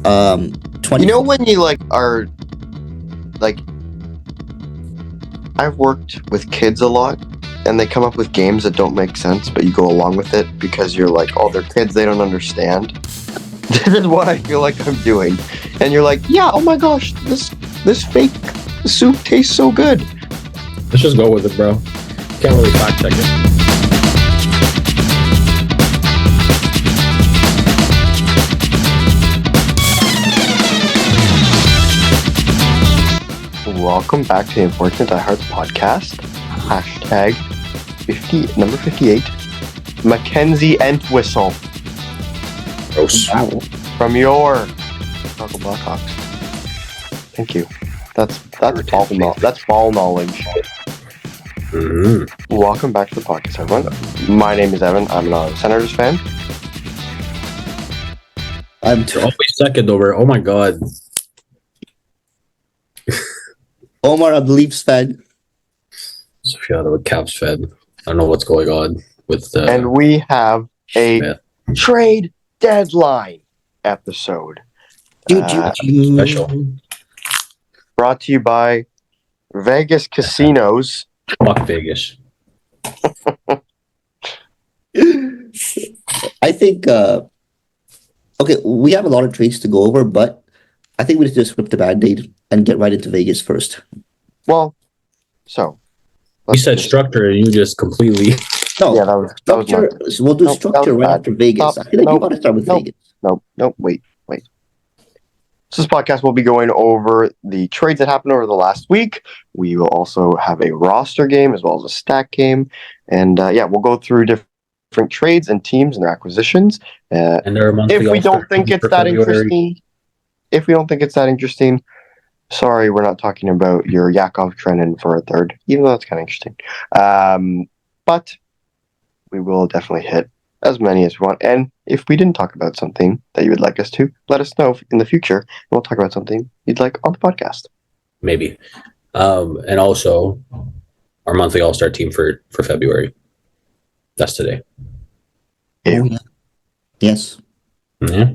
20. You know when you are I've worked with kids a lot, and they come up with games that don't make sense, but you go along with it because you're like, oh, they're kids, they don't understand. This is what I feel like I'm doing, and you're like, yeah, oh my gosh, this fake soup tastes so good. Let's just go with it, bro. Can't really fact check it. Welcome back to the Unfortunate Die Hards podcast. Hashtag number 58. Mackenzie Entwistle. Gross. Wow. From your Chicago Blackhawks. Thank you. That's ball knowledge. Mm-hmm. Welcome back to the podcast, everyone. My name is Evan. I'm a Senators fan. I'm Always second over. Oh my god. Omar, I'm the Leafs fan. Sofiato, a Caps fan. I don't know what's going on with And we have a yeah. trade deadline episode. Special. Brought to you by Vegas Casinos. Fuck Vegas. I think, okay, we have a lot of trades to go over, but I think we need to just rip the Band-Aid and get right into Vegas first. Well, so. You said structure and you just completely... No, yeah, that was structure. So we'll do structure right after Vegas. I feel like you want to start with Vegas. No, wait. So this podcast will be going over the trades that happened over the last week. We will also have a roster game as well as a stack game. And we'll go through different trades and teams and their acquisitions. And there are if we don't think it's that interesting, sorry, we're not talking about your Yakov Trenin for a third, even though that's kind of interesting. But we will definitely hit as many as we want. And if we didn't talk about something that you would like us to, let us know in the future. And we'll talk about something you'd like on the podcast. Maybe. And also, our monthly All-Star team for February. That's today. Oh, yeah. Yes. Yeah.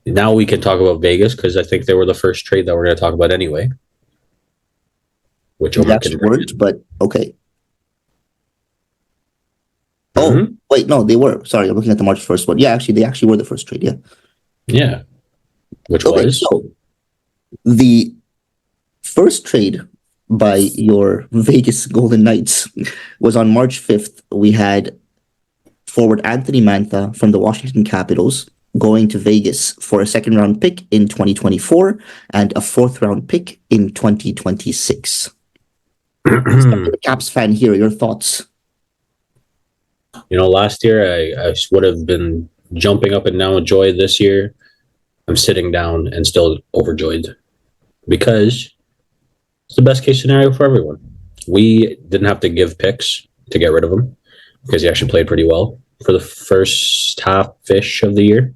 Now we can talk about Vegas because I think they were the first trade that we're going to talk about anyway. Which That's worked, but okay. Oh, wait, no, they were. Sorry, I'm looking at the March 1st one. Yeah, actually, they actually were the first trade, yeah. Yeah. Which was? So, the first trade by your Vegas Golden Knights was on March 5th. We had forward Anthony Mantha from the Washington Capitals going to Vegas for a second-round pick in 2024 and a fourth-round pick in 2026. The Caps fan here, your thoughts? You know, last year I would have been jumping up and down with joy. This year, I'm sitting down and still overjoyed because it's the best case scenario for everyone. We didn't have to give picks to get rid of him because he actually played pretty well for the first half-ish of the year.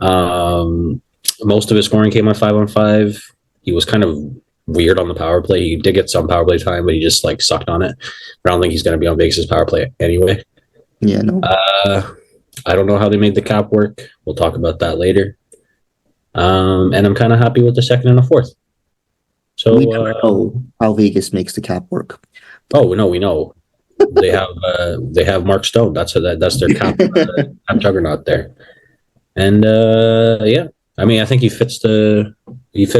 Most of his scoring came on 5-on-5. He was kind of weird on the power play. He did get some power play time, but he just sucked on it. But I don't think he's going to be on Vegas' power play anyway. Yeah, no. I don't know how they made the cap work. We'll talk about that later. And I'm kind of happy with the second and the fourth. So we never know how Vegas makes the cap work. Oh no, we know. They have Mark Stone. That's their cap juggernaut there. And I mean, I think he fits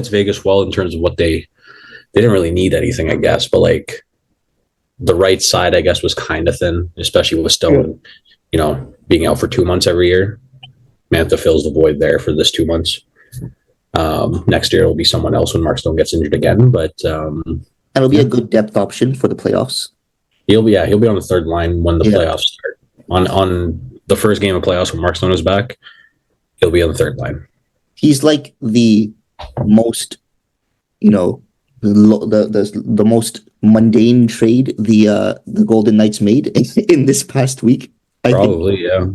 Vegas well in terms of what they didn't really need anything, I guess, but the right side, I guess, was kind of thin, especially with Stone, being out for 2 months every year. Mantha fills the void there for this 2 months. Next year it'll be someone else when Mark Stone gets injured again, but it'll be a good depth option for the playoffs. He'll be on the third line when the playoffs start. On the first game of playoffs when Mark Stone is back, he'll be on the third line. He's like the most, the most mundane trade the Golden Knights made in this past week. Probably, yeah.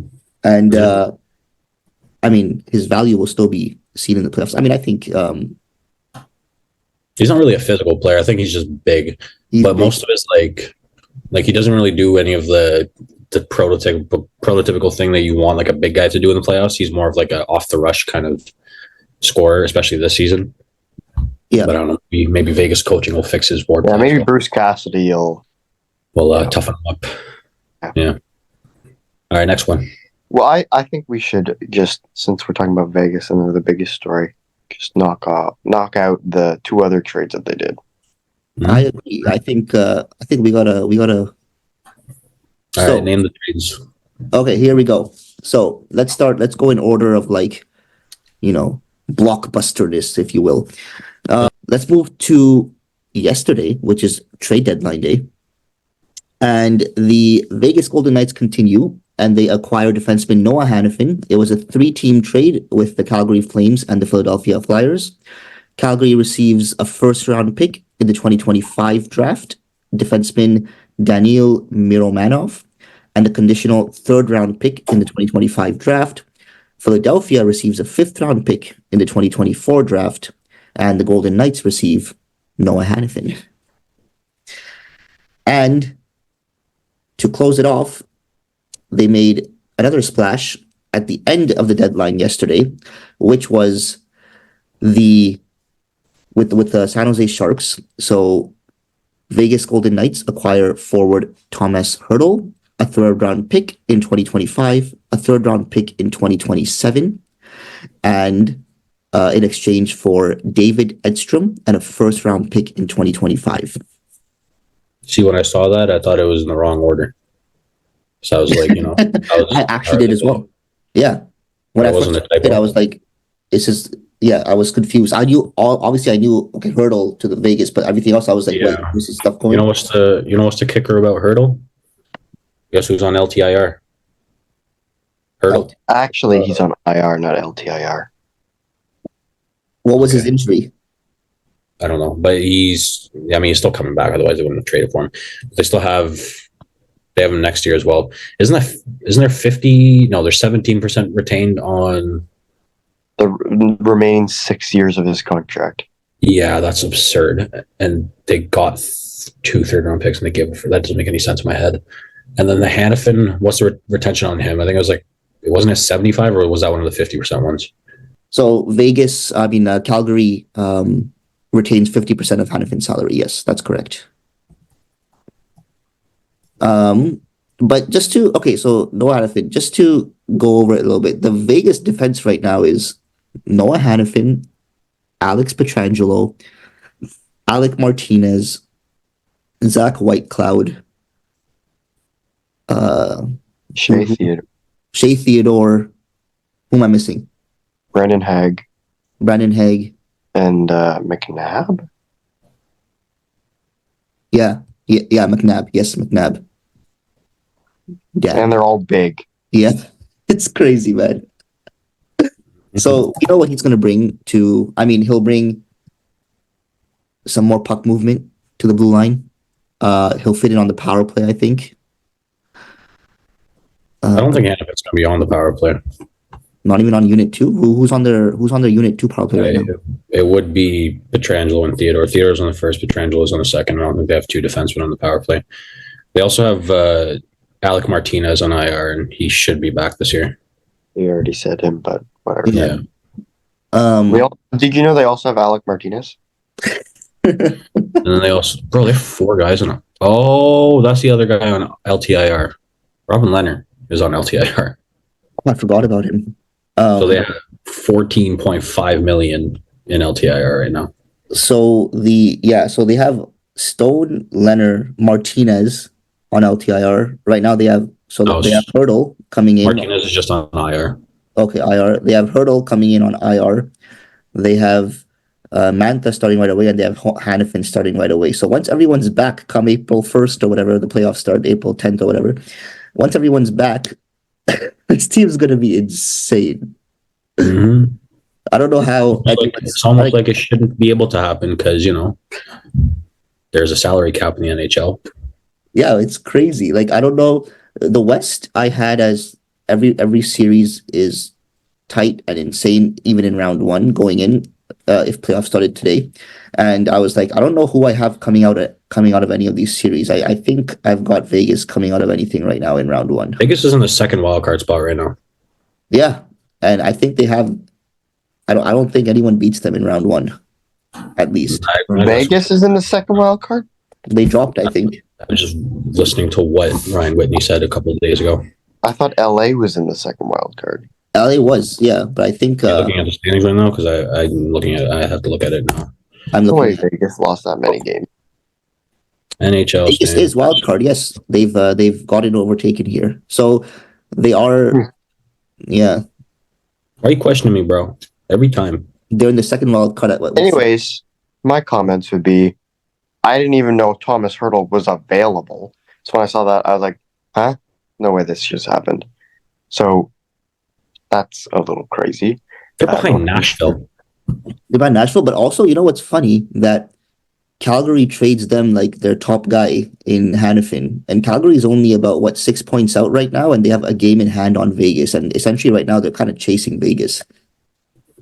And I mean, his value will still be seen in the playoffs. I mean, I think he's not really a physical player. I think he's just big. Most of it's he doesn't really do any of the prototypical thing that you want a big guy to do in the playoffs. He's more of a off the rush kind of scorer, especially this season. Yeah. But I don't know. Maybe Vegas coaching will fix his board. Yeah, maybe Bruce Cassidy will toughen him up. Yeah. All right, next one. Well, I think we should just, since we're talking about Vegas and they're the biggest story, just knock out the two other trades that they did. I agree. I think we gotta. All right, name the trades. Okay, here we go. So let's start. Let's go in order of blockbusterness, if you will. Let's move to yesterday, which is trade deadline day. And the Vegas Golden Knights continue, and they acquire defenseman Noah Hanifin. It was a 3-team trade with the Calgary Flames and the Philadelphia Flyers. Calgary receives a first-round pick in the 2025 draft, defenseman Daniil Miromanov, and a conditional third-round pick in the 2025 draft. Philadelphia receives a fifth-round pick in the 2024 draft, and the Golden Knights receive Noah Hanifin. And to close it off, they made another splash at the end of the deadline yesterday, which was with the San Jose Sharks. So Vegas Golden Knights acquire forward Thomas Hertl, a third-round pick in 2025, a third-round pick in 2027, and in exchange for David Edstrom and a first-round pick in 2025. See, when I saw that, I thought it was in the wrong order. So I was like, I actually did as well. Yeah. When I first did, I was like, I was confused. Obviously I knew, okay, Hertl to the Vegas, but everything else I was like, wait, this is stuff going on. What's the kicker about Hertl? Guess who's on LTIR? Hertl. Actually, he's on IR, not LTIR. What was his injury? I don't know, but he's still coming back. Otherwise, they wouldn't have traded for him. They have him next year as well. Isn't there 50? No, there's 17% retained on the remaining 6 years of his contract. Yeah, that's absurd. And they got 2 third-round picks, and they gave that doesn't make any sense in my head. And then the Hanifin, what's the retention on him? I think it wasn't a 75, or was that one of the 50% ones? So Calgary retains 50% of Hanifin's salary. Yes, that's correct. But so Noah Hanifin, just to go over it a little bit, the Vegas defense right now is Noah Hanifin, Alex Pietrangelo, Alec Martinez, Zach Whitecloud, Shea Theodore. Who am I missing? Brandon Haig. And McNabb? Yeah, McNabb. Yes, McNabb. Yeah. And they're all big. Yeah, it's crazy, man. So, you know what he's going to bring he'll bring some more puck movement to the blue line. He'll fit in on the power play, I think. I don't think Hanifin's going to be on the power play. Not even on Unit 2? Who's on their Unit 2 power play right now? It would be Pietrangelo and Theodore. Theodore's on the first, Pietrangelo's on the second. I don't think they have 2 defensemen on the power play. They also have Alec Martinez on IR, and he should be back this year. We already said him, but whatever. Yeah. Did you know they also have Alec Martinez? And then they have 4 guys on it. Oh, that's the other guy on LTIR. Robin Leonard is on LTIR. I forgot about him. So they have $14.5 million in LTIR right now. So they have Stone, Leonard, Martinez on LTIR. Right now they have Hertl coming in. Martinez is just on IR. Okay, IR. They have Hertl coming in on IR. They have Mantha starting right away, and they have Hanifin starting right away. So once everyone's back, come April 1st or whatever, the playoffs start, April 10th or whatever, once everyone's back, this team's going to be insane. Mm-hmm. I don't know how. It's almost like it shouldn't be able to happen because, there's a salary cap in the NHL. Yeah, it's crazy. I don't know. The West I had as every series is tight and insane, even in round 1 going in, if playoffs started today. And I was like, I don't know who I have coming out of any of these series. I think I've got Vegas coming out of anything right now in round 1. Vegas is in the second wildcard spot right now. Yeah, and I think they have I don't think anyone beats them in round one, at least. Vegas is in the second wild card? They dropped, I think. I was just listening to what Ryan Whitney said a couple of days ago. I thought LA was in the second wild card. LA was, yeah, but I think Looking at the standings right now because I'm looking at. I have to look at it now. I'm No way looking at Vegas lost that many games. NHL. Vegas is wild card. Yes, they've gotten overtaken here, so they are. Yeah, Why are you questioning me, bro? Every time. they're in the second wild card. Anyways, my comments would be, I didn't even know Thomas Hertl was available. So when I saw that, I was like, huh? No way this just happened. So that's a little crazy. They're behind Nashville. They're by Nashville, but also, you know what's funny? That Calgary trades them like their top guy in Hanifin, and Calgary is only about 6 points out right now, and they have a game in hand on Vegas, and essentially right now they're kind of chasing Vegas.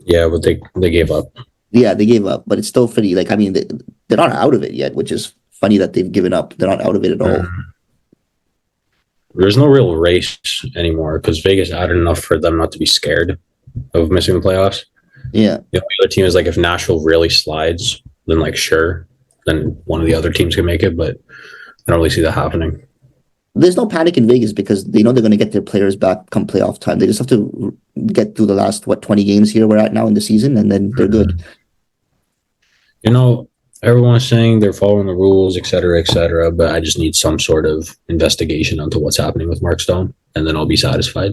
Yeah, but they gave up. Yeah, they gave up, but it's still pretty. Like, I mean, they're not out of it yet, which is funny that they've given up. They're not out of it at all. There's no real race anymore because Vegas added enough for them not to be scared of missing the playoffs. Yeah. The only other team is like if Nashville really slides, then like sure, then one of the other teams can make it, but I don't really see that happening. There's no panic in Vegas because they know they're going to get their players back come playoff time. They just have to get through the last 20 games here we're at now in the season, and then they're good. You know, everyone's saying they're following the rules, et cetera, but I just need some sort of investigation into what's happening with Mark Stone, and then I'll be satisfied.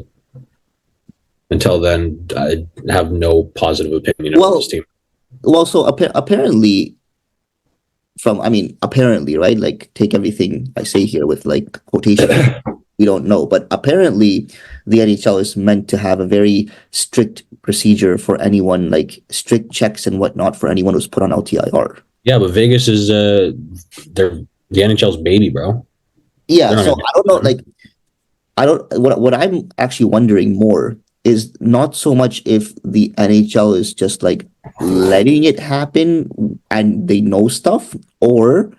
Until then, I have no positive opinion of this team. Well, so apparently, right? Like, take everything I say here with like quotation. We don't know, but apparently the NHL is meant to have a very strict procedure for anyone, like strict checks and whatnot for anyone who's put on LTIR. Yeah, but Vegas is they're the NHL's baby, bro. Yeah, so I don't know. Like, what I'm actually wondering more is not so much if the NHL is just like letting it happen and they know stuff, or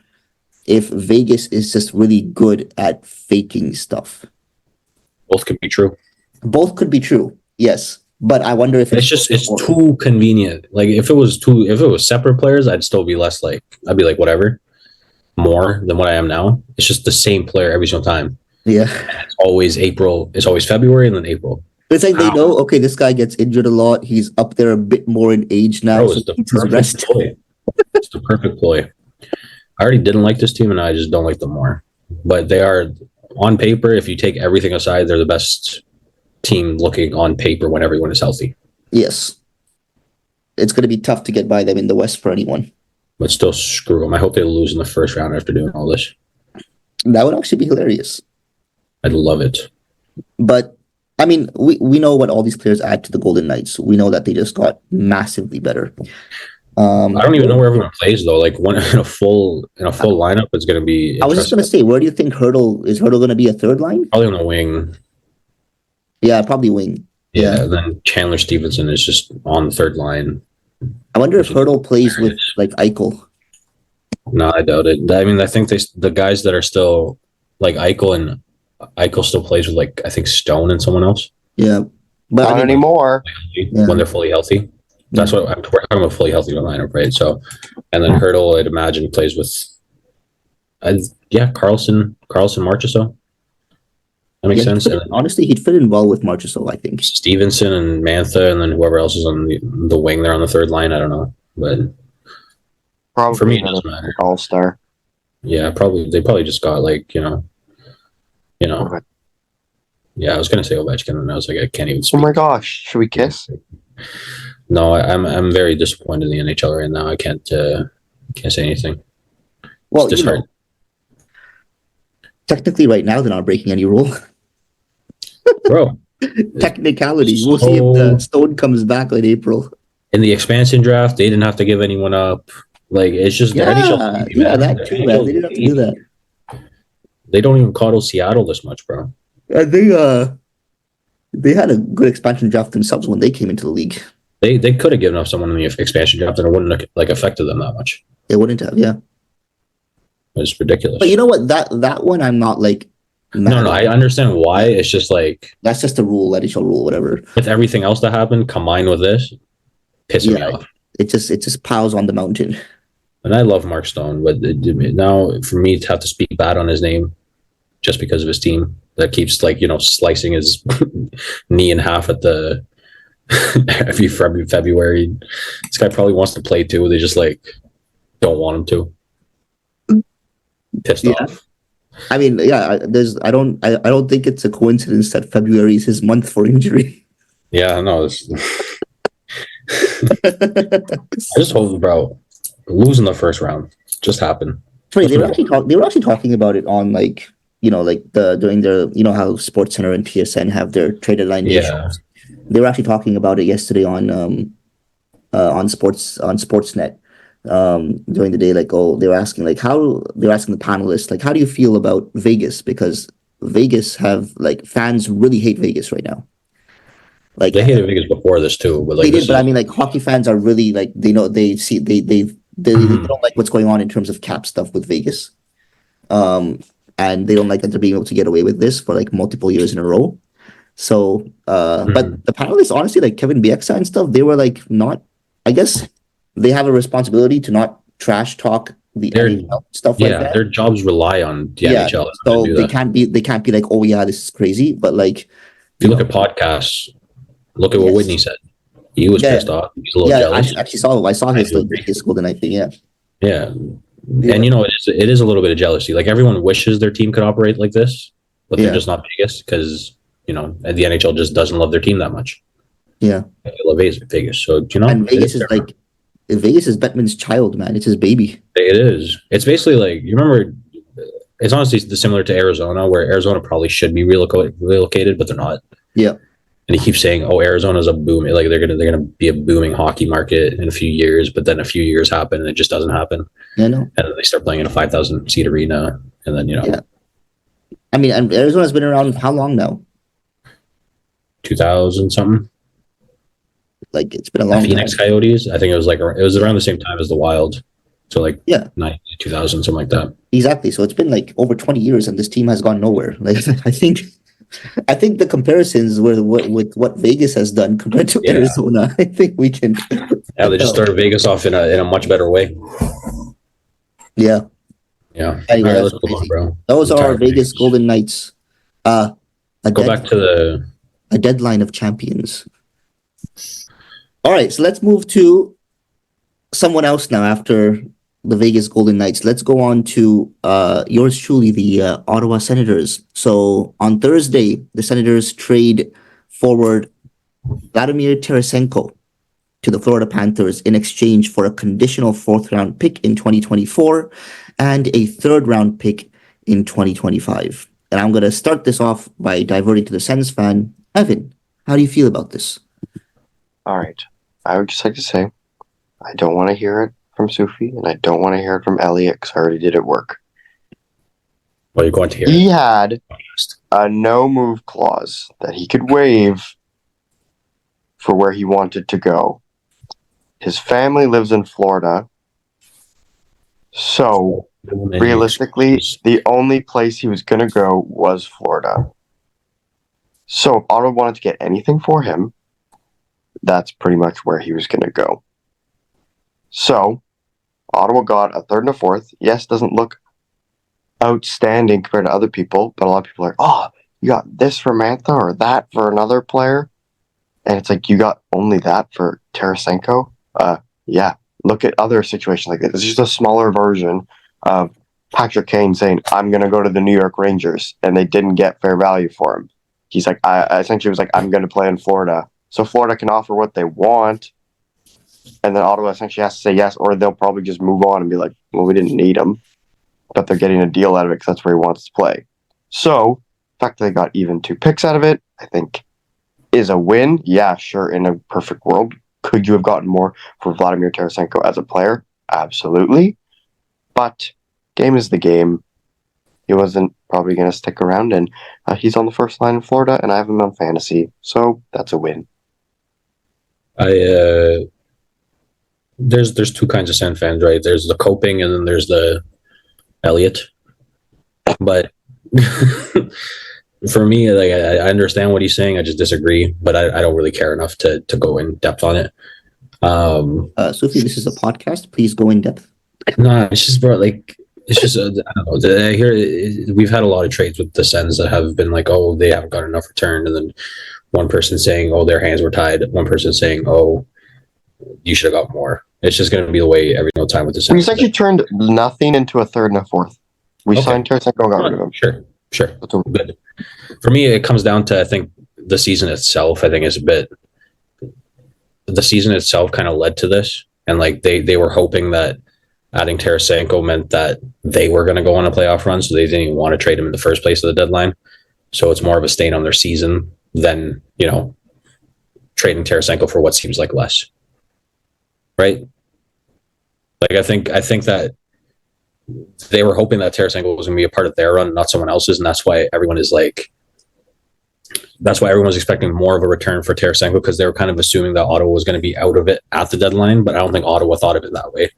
if Vegas is just really good at faking stuff. Both could be true. Both could be true, yes. But I wonder if it's too convenient. Like if it was separate players, I'd still be less like I'd be like whatever, more than what I am now. It's just the same player every single time. Yeah. It's always April. It's always February and then April. It's like they know, okay, this guy gets injured a lot. He's up there a bit more in age now. Bro, it's the perfect ploy. It's the perfect ploy. I already didn't like this team, and I just don't like them more. But they are, on paper, if you take everything aside, they're the best team looking on paper when everyone is healthy. Yes. It's going to be tough to get by them in the West for anyone. But still, screw them. I hope they lose in the first round after doing all this. That would actually be hilarious. I'd love it. But, I mean, we know what all these players add to the Golden Knights. We know that they just got massively better. I don't even know where everyone plays though. Like one in a full lineup, it's going to be. I was just going to say, where do you think Hertl is? Hertl going to be a third line? Probably on the wing. Yeah, probably wing. Yeah. Then Chandler Stevenson is just on the third line. I wonder if Hertl plays with like Eichel. No, I doubt it. I mean, I think the guys that are still like Eichel still plays with like I think Stone and someone else. Yeah, but not anymore. When they're fully healthy. That's what we're talking about, fully healthy lineup, right? So, and then Hertl, I'd imagine, plays with, Carlson Marchessault. That makes sense. Honestly, he'd fit in well with Marchessault, I think. Stevenson and Mantha, and then whoever else is on the wing there on the third line. I don't know, but probably for me, it doesn't matter. All-star. Yeah, they probably just got like Okay. Yeah, I was gonna say Ovechkin, and I was like, I can't even speak. Oh my gosh, should we kiss? No, I'm very disappointed in the NHL right now. I can't say anything. Well, technically, right now they're not breaking any rule. Bro, technicality. We'll see if the Stone comes back in April. In the expansion draft, they didn't have to give anyone up. Like it's just the NHL. That too, man. They didn't have to do that. They don't even coddle Seattle this much, bro. They had a good expansion draft themselves when they came into the league. They could have given up someone in the expansion draft and it wouldn't have like affected them that much. It wouldn't have, yeah. It's ridiculous. But you know what? That one I'm not like. No, I understand why. It's just like that's just a rule, NHL rule, whatever. With everything else that happened, combined with this, pissing me off. It just piles on the mountain. And I love Mark Stone, but now for me to have to speak bad on his name just because of his team that keeps slicing his knee in half at the every February. This guy probably wants to play too. They just don't want him to. Pissed off. I mean, I don't think it's a coincidence that February is his month for injury. Yeah, no. I just hope, bro, losing the first round just happened. Funny, they were actually talking about it on during their how SportsCenter and TSN have their trade deadline day shows. They were actually talking about it yesterday on Sportsnet during the day. They were asking the panelists how do you feel about Vegas, because Vegas have fans really hate Vegas right now. They hated Vegas before this too, but they did. But I mean, hockey fans are really they don't like what's going on in terms of cap stuff with Vegas, and they don't like that they're being able to get away with this for multiple years in a row. So, but the panelists, honestly, Kevin Bieksa and stuff, they were not. I guess they have a responsibility to not trash talk the NHL stuff like that. Yeah, their jobs rely on the NHL. So they can't be oh yeah, this is crazy. But if you look at podcasts. Look at what Whitney said. He was pissed off. He's a little jealous. I saw his Golden Knight thing. Yeah. And it is a little bit of jealousy. Everyone wishes their team could operate like this, but they're just not Vegas because and the NHL just doesn't love their team that much. Yeah, they love Vegas. So and Vegas is Vegas is Bettman's child, man. It's his baby. It is. It's basically you remember. It's honestly similar to Arizona, where Arizona probably should be relocated, but they're not. Yeah. And he keeps saying, "Oh, Arizona's a boom. They're gonna be a booming hockey market in a few years." But then a few years happen, and it just doesn't happen. I know. And then they start playing in a 5,000 seat arena, and then Yeah. I mean, and Arizona's been around how long now? 2000 something. It's been a long Phoenix time. Coyotes. I think it was around the same time as the Wild. So 2000, something like that. Exactly. So it's been over 20 years, and this team has gone nowhere. I think the comparisons with what Vegas has done compared to Arizona, I think we can. Yeah, they just started Vegas off in a much better way. Yeah. Yeah. Anyway, right, let's go on, bro. Those are our Vegas Golden Knights. Back to a deadline of champions. All right, so let's move to someone else now after the Vegas Golden Knights. Let's go on to yours truly, the Ottawa Senators. So on Thursday, the Senators trade forward Vladimir Tarasenko to the Florida Panthers in exchange for a conditional 4th-round pick in 2024 and a 3rd-round pick in 2025. And I'm going to start this off by diverting to the Sens fan. Evan, how do you feel about this? All right. I would just like to say I don't want to hear it from Sufi, and I don't want to hear it from Elliot because I already did at work. Well, you're going to hear He had a no-move clause that he could waive for where he wanted to go. His family lives in Florida, so realistically, the only place he was going to go was Florida. So if Ottawa wanted to get anything for him, that's pretty much where he was going to go. So Ottawa got a 3rd and a 4th. Yes, doesn't look outstanding compared to other people, but a lot of people are, oh, you got this for Mantha or that for another player. And it's you got only that for Tarasenko? Yeah, look at other situations like this. It's just a smaller version of Patrick Kane saying, I'm going to go to the New York Rangers, and they didn't get fair value for him. He's I essentially was I'm going to play in Florida. So Florida can offer what they want, and then Ottawa essentially has to say yes, or they'll probably just move on and be well, we didn't need him, but they're getting a deal out of it because that's where he wants to play. So the fact that they got even 2 picks out of it, I think, is a win. Yeah, sure, in a perfect world, could you have gotten more for Vladimir Tarasenko as a player? Absolutely. But game is the game. He wasn't probably going to stick around, and he's on the first line in Florida, and I have him on fantasy, so that's a win. There's 2 kinds of Sen fans, right? There's the coping, and then there's the Elliot. But for me, I understand what he's saying. I just disagree, but I don't really care enough to go in depth on it. Sophie, this is a podcast. Please go in depth. No, it's just bro, like it's just I don't know. I hear we've had a lot of trades with the Sens that have been like, oh, they haven't got enough return, and then one person saying, oh, their hands were tied. One person saying, oh, you should have got more. It's just going to be the way every single time with the Sens. We've actually turned nothing into a third and a fourth. We signed Tarasenko and got rid of him. Sure. Good. For me, it comes down to I think the season itself. I think is a bit. The season itself kind of led to this, and like they were hoping that adding Tarasenko meant that they were going to go on a playoff run, so they didn't even want to trade him in the first place at the deadline. So it's more of a stain on their season than, trading Tarasenko for what seems like less. Right? Like I think that they were hoping that Tarasenko was going to be a part of their run, not someone else's, and that's why everyone's expecting more of a return for Tarasenko, because they were kind of assuming that Ottawa was going to be out of it at the deadline, but I don't think Ottawa thought of it that way,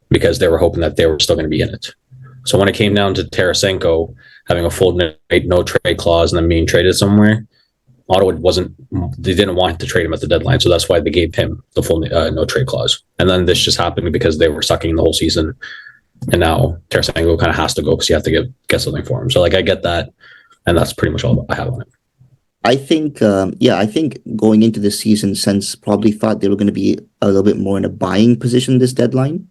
because they were hoping that they were still going to be in it. So when it came down to Tarasenko having a full no trade clause and then being traded somewhere, Ottawa they didn't want to trade him at the deadline. So that's why they gave him the full no trade clause. And then this just happened because they were sucking the whole season. And now Tarasenko kind of has to go because you have to get something for him. So I get that. And that's pretty much all I have on it. I think going into this season, Sens probably thought they were going to be a little bit more in a buying position this deadline.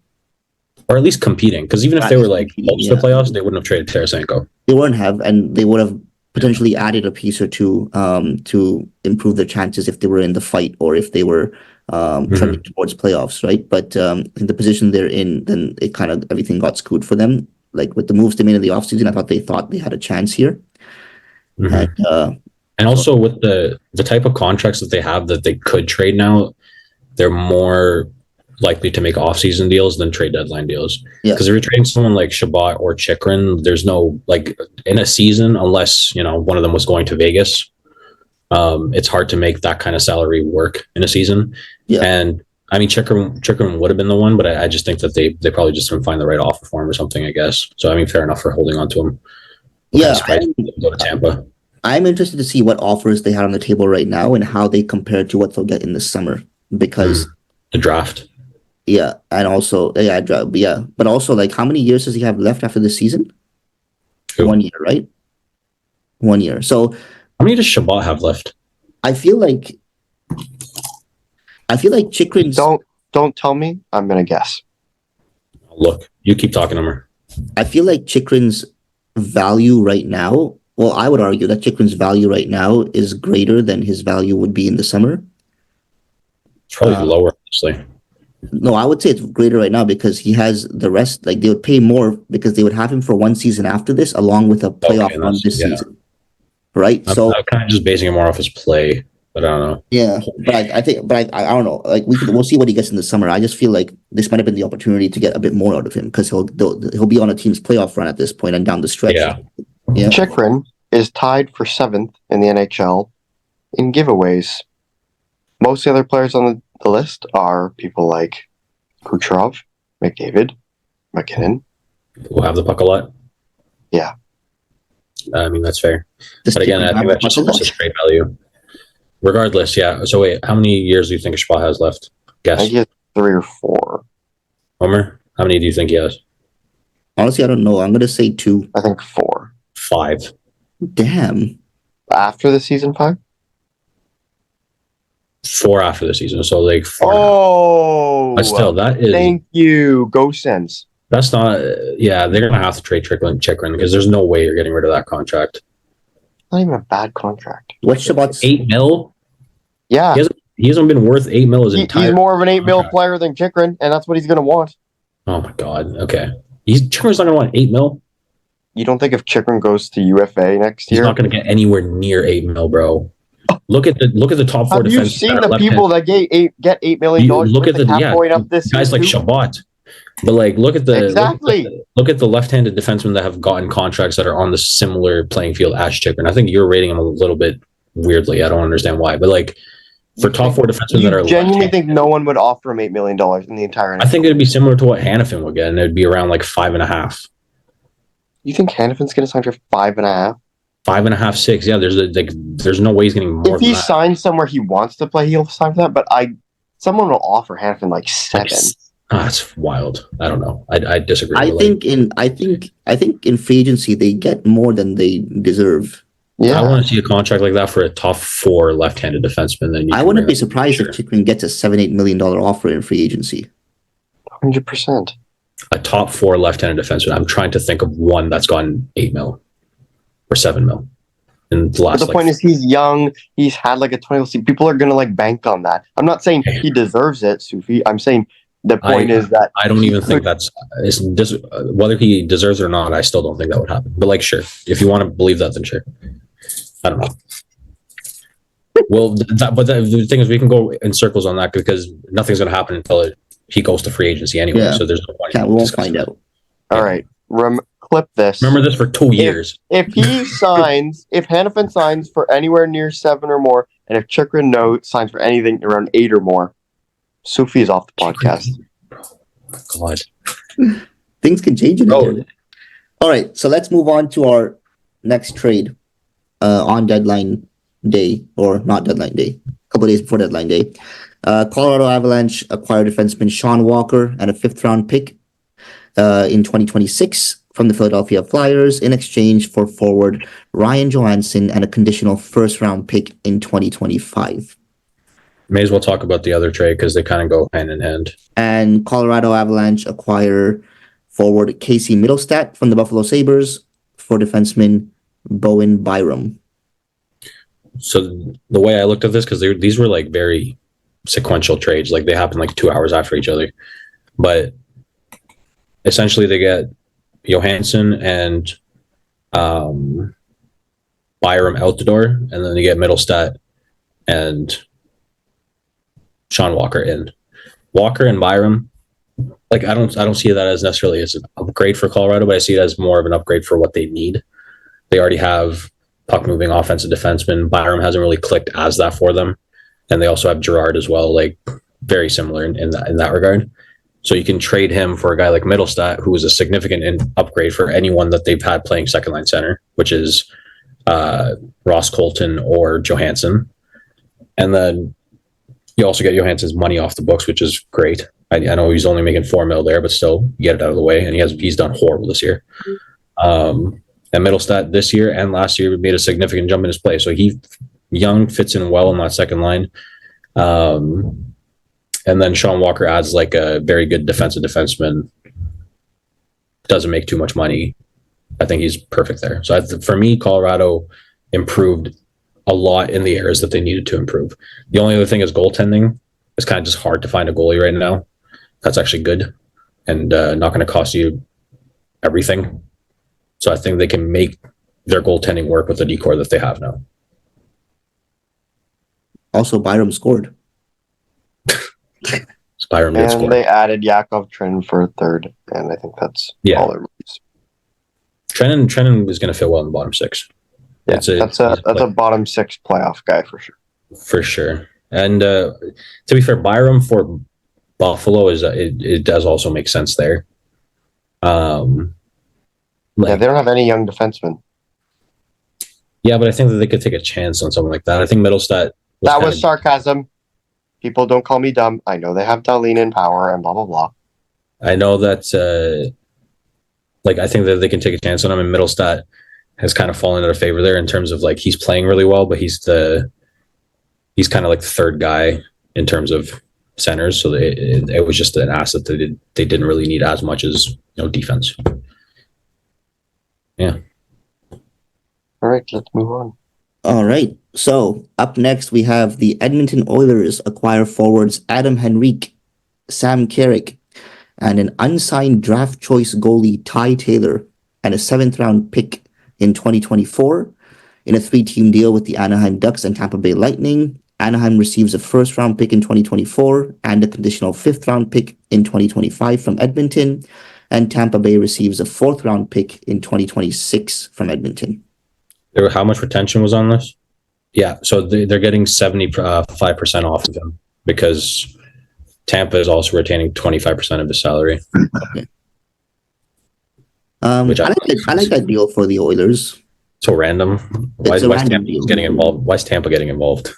Or at least competing, because even if they were like close to the playoffs, they wouldn't have traded Tarasenko. They wouldn't have, and they would have potentially added a piece or two to improve their chances if they were in the fight or if they were trending towards playoffs, right? But in the position they're in, then it kind of everything got screwed for them. Like with the moves they made in the offseason, I thought they had a chance here. And also with the type of contracts that they have that they could trade now, they're more likely to make off-season deals than trade deadline deals. Because if you're trading someone like Shabbat or Chikrin, there's no, like, in a season, unless, one of them was going to Vegas, it's hard to make that kind of salary work in a season. Yeah. And, I mean, Chikrin would have been the one, but I just think that they probably just didn't find the right offer for him or something, I guess. So, I mean, fair enough for holding on to him. Yeah. Go to Tampa. I'm interested to see what offers they had on the table right now and how they compare to what they'll get in the summer, because the draft. Yeah, and also but also, like, how many years does he have left after this season? 1 year, right? 1 year. So how many does Shabbat have left? I feel like Chikrin's. Don't tell me. I'm gonna guess. Look, you keep talking to her. I feel like Chikrin's value right now. Well, I would argue that Chikrin's value right now is greater than his value would be in the summer. It's probably lower, actually. No, I would say it's greater right now because he has the rest. Like, they would pay more because they would have him for one season after this, along with a playoff run this season. Right? I'm kind of just basing it more off his play, but I don't know. Yeah, but I don't know. Like, we'll see what he gets in the summer. I just feel like this might have been the opportunity to get a bit more out of him because he'll be on a team's playoff run at this point and down the stretch. Yeah. Chikrin is tied for 7th in the NHL in giveaways. Most of the other players on the list are people like Kucherov, McDavid, McKinnon. Who have the puck a lot. Yeah. I mean, that's fair. But again, I think that's just versus trade value. Regardless, yeah. So wait, how many years do you think Shabbat has left? Guess. I think he has 3 or 4. Homer, how many do you think he has? Honestly, I don't know. I'm going to say 2. I think 4. 5. Damn. After the season 5? 4 after the season, so like 4. But still, that is. Thank you. Go Sens. That's not. Yeah, they're gonna have to trade Chikrin because there's no way you're getting rid of that contract. Not even a bad contract. What's Shabbat's $8 million? Yeah, he hasn't been worth $8 million his entire. He's more of an $8 million player than Chikrin, and that's what he's gonna want. Oh my god. Okay, Chikrin's not gonna want $8 million. You don't think if Chikrin goes to UFA next year, he's not gonna get anywhere near $8 million, bro? Look at the top 4 defensemen. Have you seen the people that get $8 million? Look at the point up this guys like Shabbat. But like, look at the look at the left-handed defensemen that have gotten contracts that are on the similar playing field as Chikrin. I think you're rating them a little bit weirdly. I don't understand why, but like for top 4 defensemen that are genuinely think no one would offer him $8 million in the entire NFL. I think it'd be similar to what Hanifin would get, and it'd be around like 5.5. You think Hanifin's going to sign for 5.5? 5.5, 6. Yeah, there's no way he's getting more. If he signs somewhere he wants to play, he'll sign for that. But someone will offer Hanifin like 7. That's wild. I don't know. I disagree. I think in free agency they get more than they deserve. Yeah, I want to see a contract like that for a top 4 left-handed defenseman. Then I wouldn't be surprised if Chychrun gets a $7-8 million offer in free agency. 100%. A top 4 left-handed defenseman. I'm trying to think of one that's gone 8 mil or 7 mil. In the last, But the point is, he's young. He's had like a 20. People are gonna like bank on that. I'm not saying he deserves it, Sufi. I'm saying the point is that I don't even think that's whether he deserves it or not. I still don't think that would happen. But like, sure, if you want to believe that, then sure. I don't know. Well, the thing is, we can go in circles on that because nothing's going to happen until he goes to free agency anyway. Yeah. So there's no point. We won't find out. all right. Clip this. Remember this for 2 years. If Hanifin signs for anywhere near 7 or more, and if Chychrun signs for anything around 8 or more, Sufi is off the podcast. God. Things can change in a year. All right, so let's move on to our next trade on deadline day, or not deadline day, a couple of days before deadline day. Colorado Avalanche acquired defenseman Sean Walker and a 5th-round pick in 2026 from the Philadelphia Flyers in exchange for forward Ryan Johansson and a conditional 1st-round pick in 2025. May as well talk about the other trade because they kind of go hand in hand. And Colorado Avalanche acquire forward Casey Middlestadt from the Buffalo Sabres for defenseman Bowen Byram. So the way I looked at this, because these were like very sequential trades, like they happened like 2 hours after each other. But essentially they get Johansson and Byram out the door, and then they get Middlestadt and Sean Walker in. Walker and Byram, like I don't see that as necessarily as an upgrade for Colorado, but I see it as more of an upgrade for what they need. They already have puck moving offensive defenseman. Byram hasn't really clicked as that for them, and they also have Girard as well, like very similar in that regard. So you can trade him for a guy like Middlestadt, who is a significant upgrade for anyone that they've had playing second line center, which is Ross Colton or Johansson. And then you also get Johansson's money off the books, which is great. I know he's only making $4 million there, but still get it out of the way. And he's done horrible this year. And Middlestadt this year and last year made a significant jump in his play. So young, fits in well in that second line. And then Sean Walker adds like a very good defensive defenseman. Doesn't make too much money. I think he's perfect there. So for me, Colorado improved a lot in the areas that they needed to improve. The only other thing is goaltending. It's kind of just hard to find a goalie right now. That's actually good and not going to cost you everything. So I think they can make their goaltending work with the decor that they have now. Also, Byram scored. Byram did score. And they added Yakov Trenin for a 3rd, and I think that's all it was. Trenin is going to fit well in the bottom 6. Yeah, that's a bottom 6 playoff guy for sure. For sure. And to be fair, Byram for Buffalo it does also make sense there. They don't have any young defensemen. Yeah, but I think that they could take a chance on something like that. I think Middlestadt. That was sarcasm. People don't call me dumb. I know they have Darlene in power and blah blah blah. I know that. I think that they can take a chance on him. And Middlestadt has kind of fallen out of favor there in terms of like he's playing really well, but he's kind of like the 3rd guy in terms of centers. So it was just an asset that they didn't really need as much as defense. Yeah. All right, let's move on. All right. So up next, we have the Edmonton Oilers acquire forwards Adam Henrique, Sam Carrick, and an unsigned draft choice goalie Ty Taylor, and a 7th-round pick in 2024 in a 3-team deal with the Anaheim Ducks and Tampa Bay Lightning. Anaheim receives a 1st-round pick in 2024 and a conditional 5th-round pick in 2025 from Edmonton, and Tampa Bay receives a 4th-round pick in 2026 from Edmonton. How much retention was on this? Yeah, so they're getting 75% off of them because Tampa is also retaining 25% of the salary. Okay. I like that deal for the Oilers. So random. Why It's is a why is random Tampa deal. getting involved? Why is Tampa getting involved?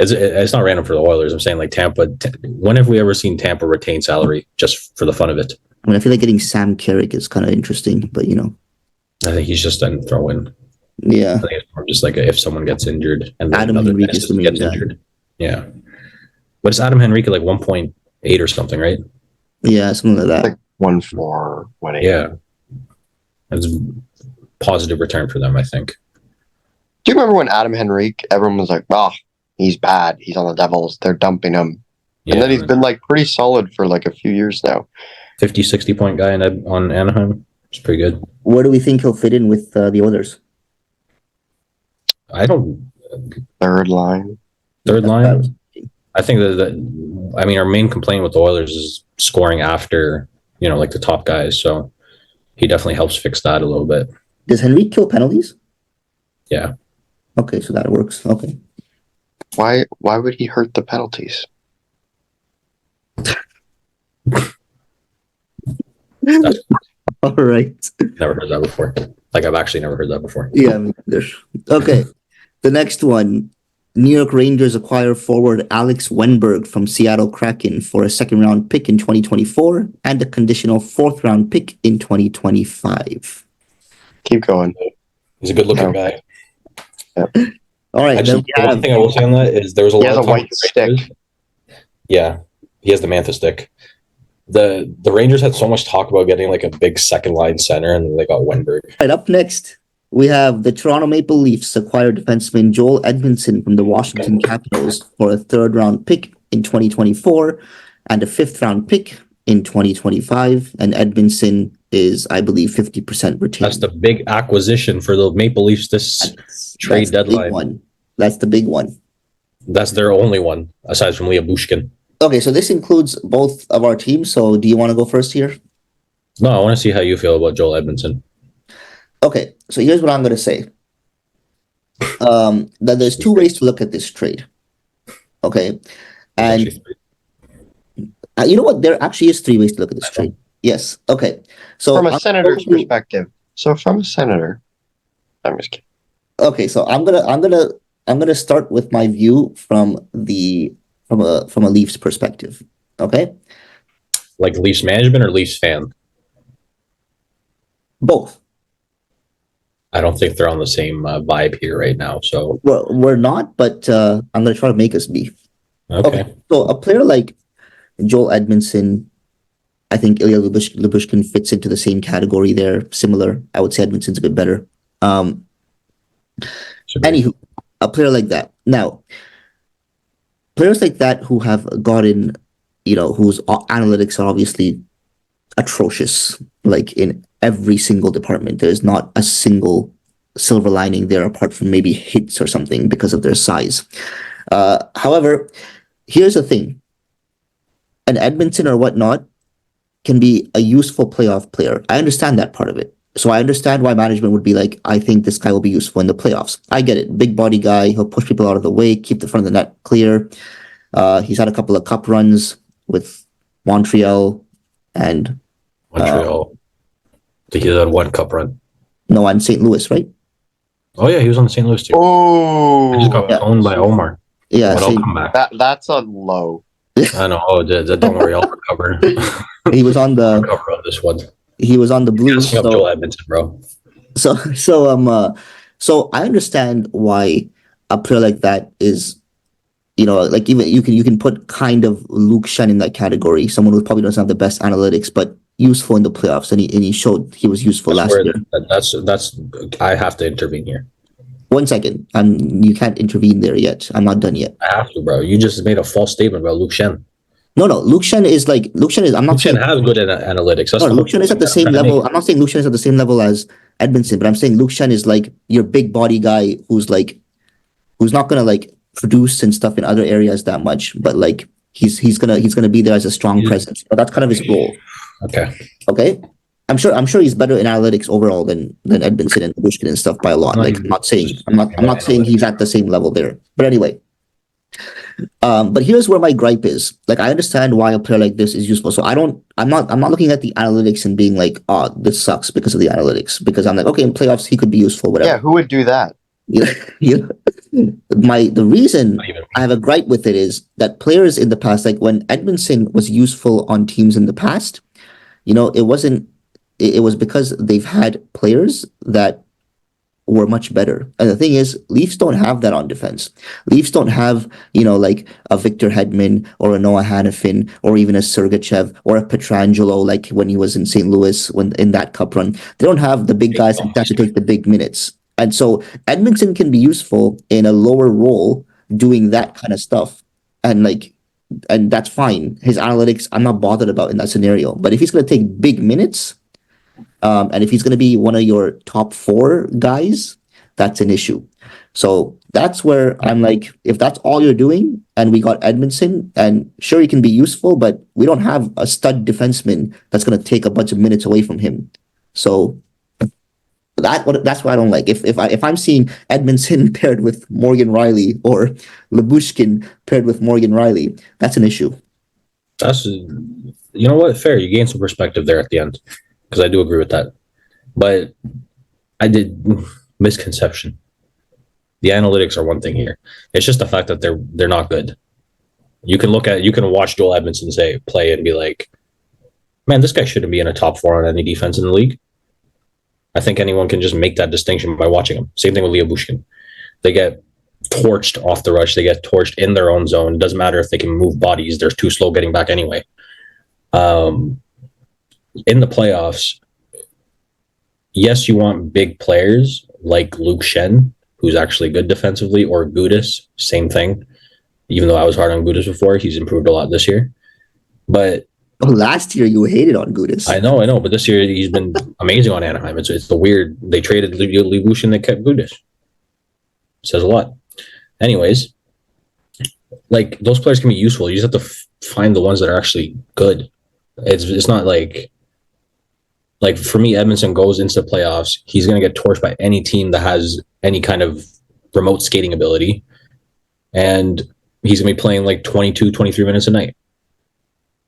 It's not random for the Oilers. I'm saying like Tampa. When have we ever seen Tampa retain salary just for the fun of it? I mean, I feel like getting Sam Carrick is kind of interesting, but I think he's just a throw in. yeah. I think it's more just like if someone gets injured and then Adam another Henrique is the main gets guy. injured. Yeah. But it's Adam Henrique like 1.8 or something, right? Yeah, something like that. Like 1.4, 1.8. Yeah. That's a positive return for them, I think. Do you remember when Adam Henrique, everyone was like, "Oh, he's bad. He's on the Devils. They're dumping him." Yeah, And then he's been like pretty solid for like a few years now. 50, 60 point guy on Anaheim. It's pretty good. Where do we think he'll fit in with the Oilers? I don't. Third line. Third line. I think I mean, our main complaint with the Oilers is scoring after, like the top guys. So he definitely helps fix that a little bit. Does Henrique kill penalties? Yeah. Okay, so that works. Okay. Why would he hurt the penalties? All right. Never heard that before. Like, I've actually never heard that before. Yeah, me neither. Okay. The next one. New York Rangers acquire forward Alex Wennberg from Seattle Kraken for a second-round pick in 2024 and a conditional fourth-round pick in 2025. Keep going. He's a good-looking guy. Yep. All right. Actually, the one thing I will say on that is there was a He lot has of a white stick. Yeah, he has the Mantha stick. The Rangers had so much talk about getting like a big second-line center, and they got Wennberg. Right, up next, we have the Toronto Maple Leafs acquire defenseman Joel Edmundson from the Washington Capitals for a third-round pick in 2024 and a fifth-round pick in 2025. And Edmundson is, I believe, 50% retained. That's the big acquisition for the Maple Leafs this trade deadline. That's the big one. That's their only one, aside from Leah Bushkin. Okay, so this includes both of our teams. So do you want to go first here? No, I want to see how you feel about Joel Edmundson. Okay, so here's what I'm going to say. That there's two ways to look at this trade. Okay, and you know what? There actually is three ways to look at this trade. Yes. Okay. So from a senator's perspective. So from a senator, I'm just kidding. Okay, so I'm gonna start with my view from a Leafs perspective. Okay. Like Leafs management or Leafs fan? Both. I don't think they're on the same vibe here right now. So we're not, but I'm gonna try to make us be. Okay. So a player like Joel Edmundson, I think Ilya Lyubushkin fits into the same category there. Similar. I would say Edmundson's a bit better. Anywho, a player like that. Now, players like that who have gotten, whose analytics are obviously atrocious, like in every single department. There's not a single silver lining there apart from maybe hits or something because of their size. However, here's the thing. An Edmundson or whatnot can be a useful playoff player. I understand that part of it. So I understand why management would be like, I think this guy will be useful in the playoffs. I get it. Big body guy. He'll push people out of the way, keep the front of the net clear. He's had a couple of cup runs with Montreal and... Montreal. I think he had one cup run. No, I'm St. Louis, right? Oh, yeah, he was on the St. Louis too. Oh! He just got owned by Omar. Yeah. But I'll come back. That's a low. I know. Oh, don't worry. I'll recover. He was on the... recover on this one. He was on the Blues. So, Joel Edmundson, bro. So I understand why a player like that is, like even you can put kind of Luke Shen in that category. Someone who probably doesn't have the best analytics, but useful in the playoffs, and he showed he was useful last year. That's I have to intervene here. 1 second. You can't intervene there yet. I'm not done yet. I have to, bro. You just made a false statement about Luke Shen. No. Luke Shen is. I'm not saying Luke Shen has good analytics. That's Luke Shen is at the same level. I'm not saying Luke Shen is at the same level as Edmundson, but I'm saying Luke Shen is like your big body guy who's not gonna produce and stuff in other areas that much, but he's gonna be there as a strong presence. But that's kind of his role. Okay. I'm sure he's better in analytics overall than Edmundson and Bushkin and stuff by a lot. I'm not saying he's at the same level there. But anyway, But here's where my gripe is. Like, I understand why a player like this is useful. So I'm not looking at the analytics and being like, oh, this sucks because of the analytics. Because I'm like, okay, in playoffs he could be useful, whatever. Yeah, who would do that? You know, the reason I have a gripe with it is that players in the past, like when Edmundson was useful on teams in the past, it wasn't. It was because they've had players that were much better. And the thing is, Leafs don't have that on defense. Leafs don't have, like a Victor Hedman or a Noah Hanifin or even a Sergachev or a Petrangelo, like when he was in St. Louis when in that cup run. They don't have the big guys that have to take the big minutes. And so Edmundson can be useful in a lower role doing that kind of stuff. And that's fine. His analytics, I'm not bothered about in that scenario. But if he's going to take big minutes, and if he's going to be one of your top 4 guys, that's an issue. So that's where I'm like, if that's all you're doing, and we got Edmundson, and sure, he can be useful, but we don't have a stud defenseman that's going to take a bunch of minutes away from him. So that's what I don't like. If I'm seeing Edmundson paired with Morgan Rielly or Lyubushkin paired with Morgan Rielly, that's an issue. That's, you know what, fair. You gain some perspective there at the end. Because I do agree with that. But I did misconception. The analytics are one thing here. It's just the fact that they're not good. You can watch Joel Edmundson play and be like, man, this guy shouldn't be in a top 4 on any defense in the league. I think anyone can just make that distinction by watching him. Same thing with Lyubushkin. They get torched off the rush. They get torched in their own zone. It doesn't matter if they can move bodies. They're too slow getting back anyway. In the playoffs, yes, you want big players like Luke Schenn, who's actually good defensively, or Gudas, same thing. Even though I was hard on Gudas before, he's improved a lot this year. But last year you hated on Gudas. I know, but this year he's been amazing on Anaheim. It's the weird. They traded Lyubushkin, they kept Gudas. Says a lot. Anyways, like those players can be useful. You just have to find the ones that are actually good. It's not like for me, Edmundson goes into the playoffs, he's going to get torched by any team that has any kind of remote skating ability. And he's going to be playing 22, 23 minutes a night.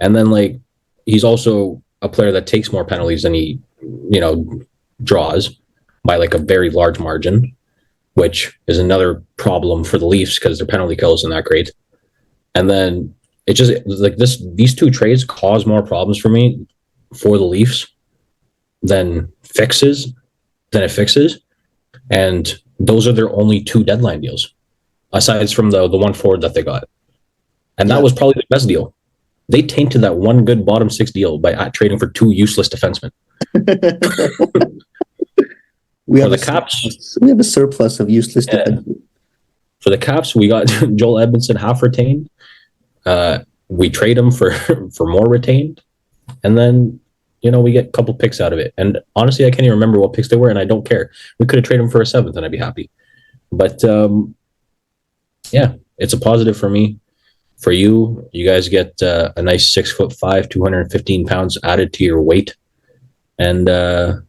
And then he's also a player that takes more penalties than he, draws by a very large margin, which is another problem for the Leafs because their penalty kill isn't that great. And then it just these 2 trades cause more problems for me for the Leafs than it fixes. And those are their only 2 deadline deals, aside from the one forward that they got. And that was probably the best deal. They tainted that one good bottom 6 deal by trading for 2 useless defensemen. We have a surplus of useless defensemen. For the Caps, we got Joel Edmundson half retained. We trade him for more retained. And then we get a couple picks out of it. And honestly, I can't even remember what picks they were, and I don't care. We could have traded them for a 7th, and I'd be happy. But, it's a positive for me. For you guys get a nice 6'5", 215 pounds added to your weight. And we'll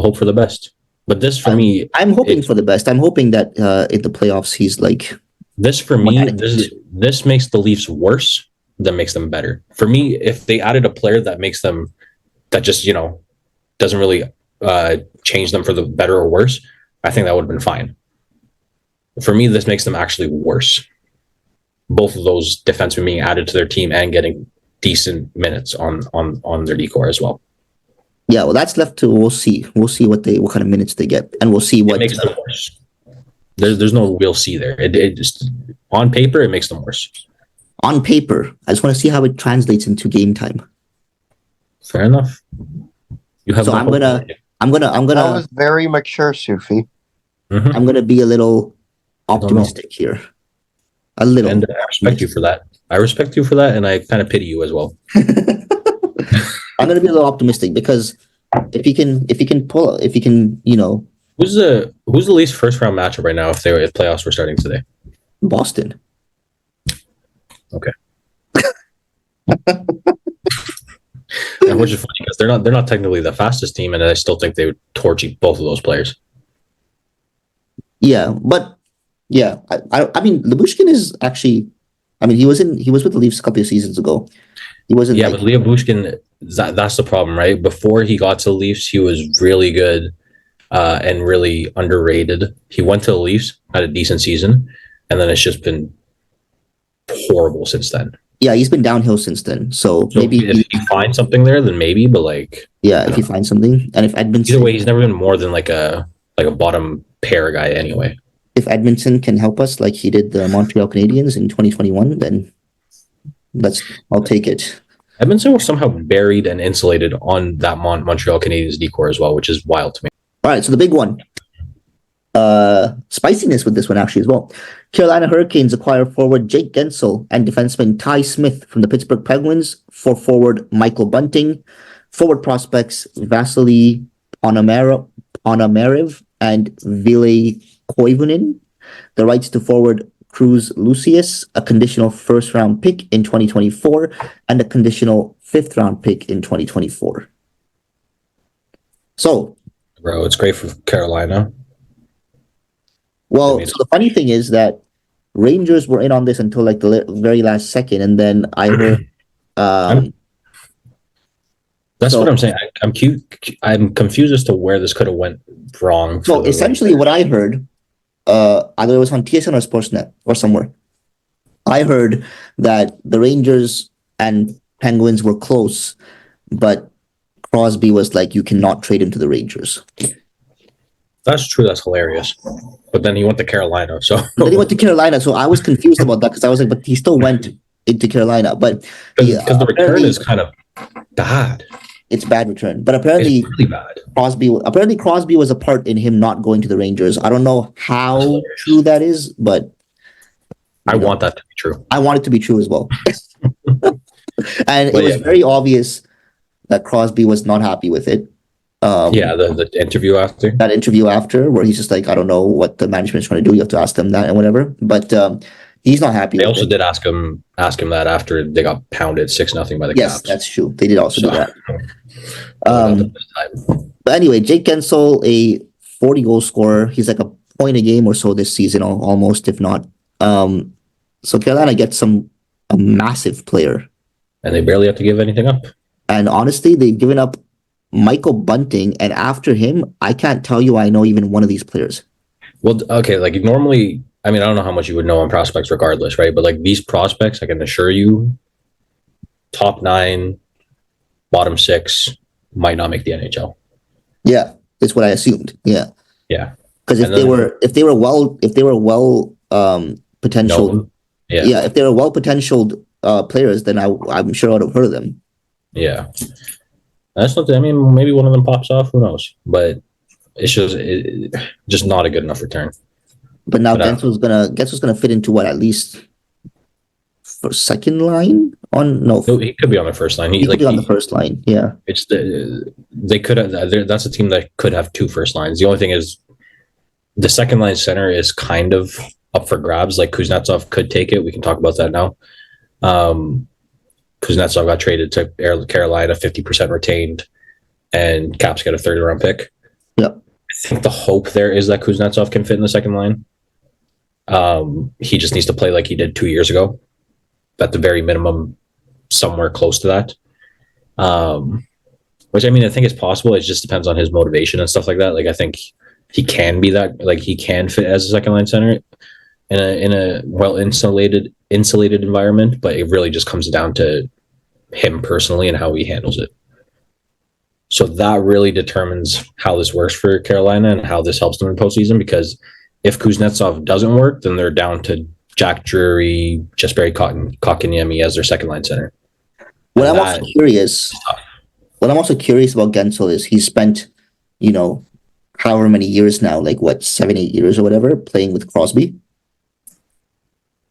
hope for the best. But this, for me... I'm hoping for the best. I'm hoping that in the playoffs, he's This, for me, this makes the Leafs worse than makes them better. For me, if they added a player that makes them... that just, doesn't really change them for the better or worse, I think that would have been fine. For me, this makes them actually worse. Both of those defensemen being added to their team and getting decent minutes on their decor as well. Yeah, well, that's left to we'll see. We'll see what kind of minutes they get, and we'll see what makes them worse. There's no we'll see there. It just on paper it makes them worse. On paper, I just want to see how it translates into game time. Fair enough. You have. So I'm gonna. That was very mature, Sufi. Mm-hmm. I'm gonna be a little optimistic here. A little. And I respect you for that. And I kind of pity you as well. I'm gonna be a little optimistic because if he can, Who's the Leafs first round matchup right now if playoffs were starting today? Boston. Okay. Which is funny because they're not technically the fastest team, and I still think they would torch both of those players. Yeah, but I mean, Lyubushkin is actually I mean, he was with the Leafs a couple of seasons ago. He wasn't. Yeah, but Leo Bushkin, that's the problem, right? Before he got to the Leafs, he was really good and really underrated. He went to the Leafs, had a decent season, and then it's just been horrible since then. Yeah, he's been downhill since then. So maybe if he finds something there, then maybe. But if he finds something, and if Edmundson, either way, he's never been more than like a bottom pair guy anyway. If Edmundson can help us like he did the Montreal Canadiens in 2021, then I'll take it. Edmundson was somehow buried and insulated on that Montreal Canadiens decor as well, which is wild to me. All right, so the big one. Spiciness with this one actually as well. Carolina Hurricanes acquire forward Jake Guentzel and defenseman Ty Smith from the Pittsburgh Penguins for forward Michael Bunting, forward prospects Vasily Ponomarev and Ville Koivunen, the rights to forward Cruz Lucius, a conditional first-round pick in 2024, and a conditional fifth-round pick in 2024. So, bro, it's great for Carolina. Well, so the funny thing is that Rangers were in on this until like the very last second, and then I heard. That's what I'm saying. I'm confused as to where this could have went wrong. So essentially, what I heard, either it was on TSN or Sportsnet or somewhere, I heard that the Rangers and Penguins were close, but Crosby was like, "You cannot trade him to the Rangers." That's true. That's hilarious. But then he went to Carolina. So then he went to Carolina. So I was confused about that because I was like, but he still went into Carolina. But because the return is kind of bad. It's bad return. But apparently, it's really bad. Crosby was a part in him not going to the Rangers. I don't know how true that is, but I want that to be true. I want it to be true as well. And it was very obvious that Crosby was not happy with it. The interview after. That interview after, where he's just like, I don't know what the management's trying to do. You have to ask them that and whatever. But he's not happy. They also did ask him that after they got pounded 6-0 by the Caps. Yes, that's true. They did also do that. But anyway, Jake Guentzel, a 40-goal scorer. He's like a point a game or so this season, almost, if not. So Carolina gets a massive player. And they barely have to give anything up. And honestly, they've given up Michael Bunting, and after him, I can't tell you I know even one of these players. Well, okay, like normally, I mean, I don't know how much you would know on prospects regardless, right? But like these prospects, I can assure you, top 9, bottom 6 might not make the NHL. Yeah, that's what I assumed. Yeah. Yeah. Because if they were well potential, if they were well potentialed players, then I'm sure I would have heard of them. Yeah. That's not. I mean, maybe one of them pops off. Who knows? But it's just not a good enough return. But now Guentzel's gonna fit into what, at least for second line on no. He could be on the first line. He could be on the first line. Yeah. It's they could have. That's a team that could have 2 first lines. The only thing is, the second line center is kind of up for grabs. Like Kuznetsov could take it. We can talk about that now. Kuznetsov got traded to Carolina, 50% retained, and Caps got a 30-round pick. Yep. I think the hope there is that Kuznetsov can fit in the second line. He just needs to play like he did 2 years ago, at the very minimum, somewhere close to that. Which, I mean, I think is possible. It just depends on his motivation and stuff like that. Like, I think he can be that. Like, he can fit as a second line center in a well insulated environment, but it really just comes down to him personally and how he handles it. So that really determines how this works for Carolina and how this helps them in postseason, because if Kuznetsov doesn't work, then they're down to Jack Drury, Jesperi Kotkaniemi as their second line center. What I'm also curious about Guentzel is he's spent, however many years now, like 7-8 years or whatever, playing with Crosby.